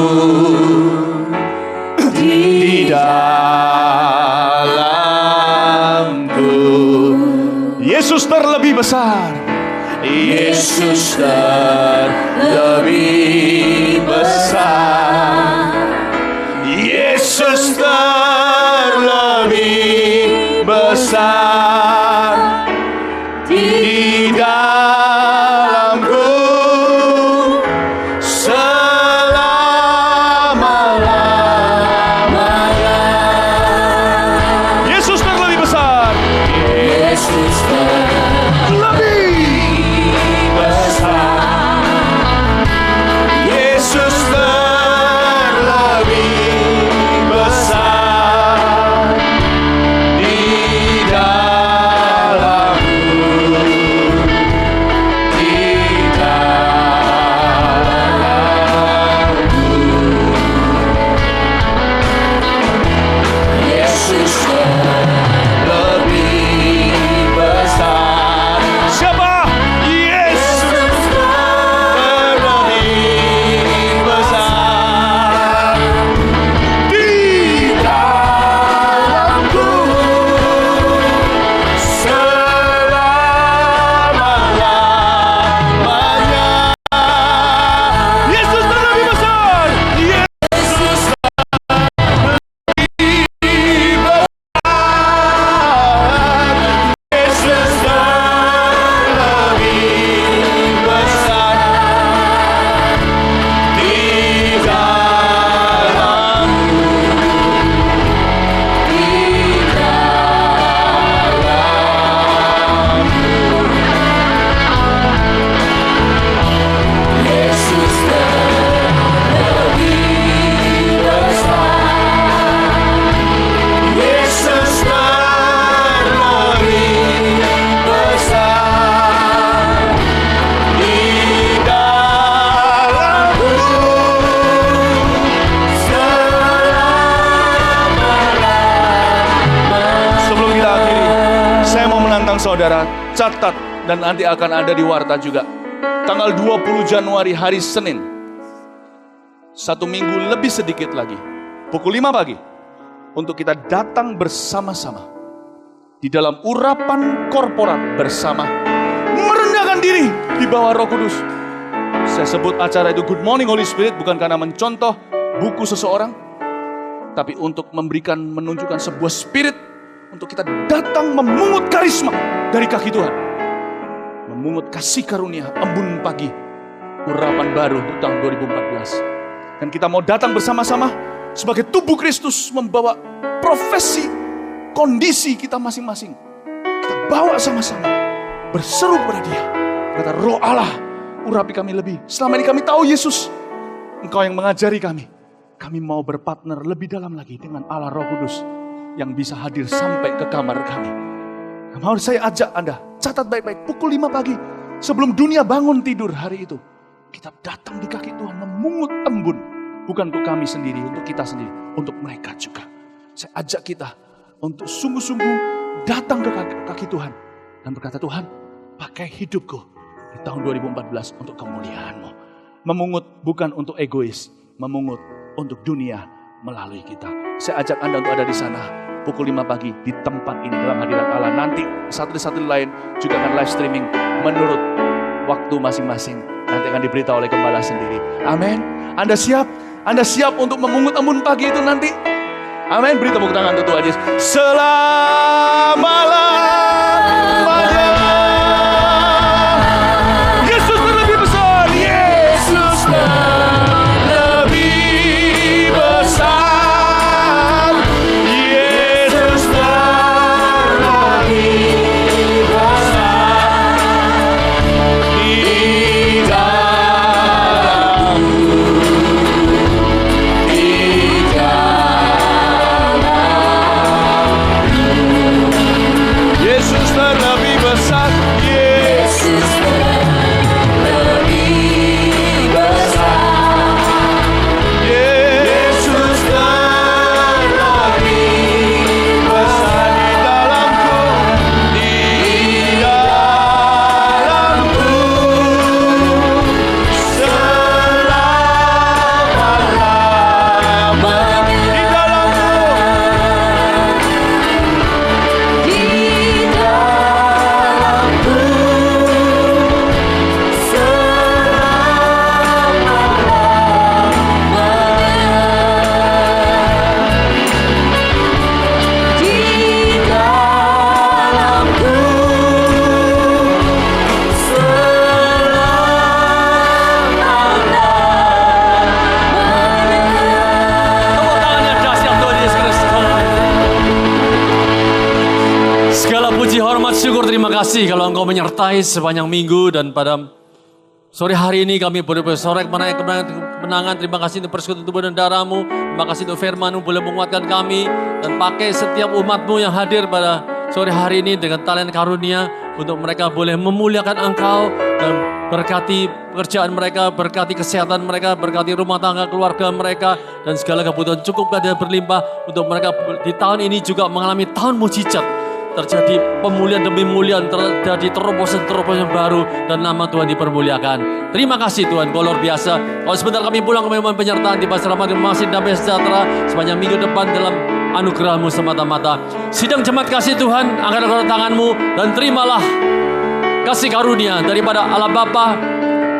di dalamku. Yesus terlebih besar. Yesus terlebih besar. Yesus terlebih besar di dalamku selama-lamanya. Yesus terlebih besar. Yesus terlebih besar. Yesus terlebih besar di dalamku, di dalamku. Yesus terlebih besar. Siapa? Yesus terlebih besar di dalamku selama-lamanya. Yesus terlebih besar. Yesus terlebih besar. Yesus terlebih besar di dalamku, di dalamku. Yesus terlebih besar. Yesus terlebih besar di dalamku selama-lamanya. Sebelum kita akhiri, saya mau menantang saudara, catat dan nanti akan ada di warta juga. Tanggal 20 Januari hari Senin, 1 minggu lebih sedikit lagi, pukul 5 pagi, untuk kita datang bersama-sama di dalam urapan korporat bersama, merendahkan diri di bawah Roh Kudus. Saya sebut acara itu Good Morning Holy Spirit bukan karena mencontoh buku seseorang, tapi untuk menunjukkan sebuah spirit untuk kita datang memungut karisma dari kaki Tuhan, memungut kasih karunia, embun pagi, urapan baru untuk tahun 2014. Dan kita mau datang bersama-sama sebagai tubuh Kristus, membawa profesi, kondisi kita masing-masing. Kita bawa sama-sama, berseru kepada Dia. Kata Roh Allah, urapi kami lebih. Selama ini kami tahu Yesus, Engkau yang mengajari kami. Kami mau berpartner lebih dalam lagi dengan Allah Roh Kudus yang bisa hadir sampai ke kamar kami. Mau saya ajak Anda, catat baik-baik, pukul 5 pagi, sebelum dunia bangun tidur hari itu, kita datang di kaki Tuhan memungut embun. Bukan untuk kami sendiri, untuk kita sendiri, untuk mereka juga. Saya ajak kita untuk sungguh-sungguh datang ke kaki Tuhan dan berkata, Tuhan, pakai hidupku di tahun 2014 untuk kemuliaan-Mu. Memungut bukan untuk egois, memungut untuk dunia melalui kita. Saya ajak Anda untuk ada di sana pukul 5 pagi di tempat ini dalam hadirat Allah. Nanti satu lain juga akan live streaming menurut waktu masing-masing. Nanti akan diberitahu oleh gembala sendiri. Amin. Anda siap? Anda siap untuk memungut embun pagi itu nanti? Amin. Beri tepuk tangan untuk Tuhan Yesus. Selama-lamanya. Yesus terlebih besar. Yesus terlebih besar. Yesus terlebih besar. Di dalamku, di dalamku. Segala puji, hormat, syukur, terima kasih kalau Engkau menyertai sepanjang minggu dan pada sore hari ini kami boleh bersorak kemenangan. Terima kasih untuk persekutuan tubuh dan darah-Mu. Terima kasih untuk firman-Mu boleh menguatkan kami dan pakai setiap umat-Mu yang hadir pada sore hari ini dengan talent karunia untuk mereka boleh memuliakan Engkau dan berkati pekerjaan mereka, berkati kesehatan mereka, berkati rumah tangga keluarga mereka dan segala kebutuhan cukup dan berlimpah untuk mereka di tahun ini juga mengalami tahun mujizat. Terjadi pemulihan demi pemulihan, terjadi terobosan-terobosan baru dan nama Tuhan dipermuliakan. Terima kasih Tuhan, Kau luar biasa. Kalau sebentar kami pulang ke memohon penyertaan di pasar Ramadan masih damai sejahtera sepanjang minggu depan dalam anugerah-Mu semata-mata. Sidang jemaat kasih Tuhan, angkat tangan-Mu dan terimalah kasih karunia daripada Allah Bapa,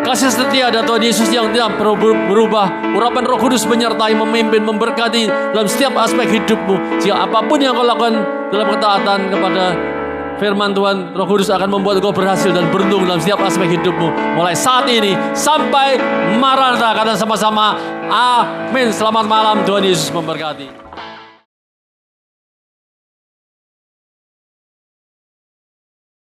kasih setia dan Tuhan Yesus yang tidak berubah. Urapan Roh Kudus menyertai, memimpin, memberkati dalam setiap aspek hidupmu. Jika apapun yang kau lakukan dalam ketaatan kepada firman Tuhan, Roh Kudus akan membuat kau berhasil dan beruntung dalam setiap aspek hidupmu. Mulai saat ini sampai Maranatha, kata sama-sama amin. Selamat malam, Tuhan Yesus memberkati.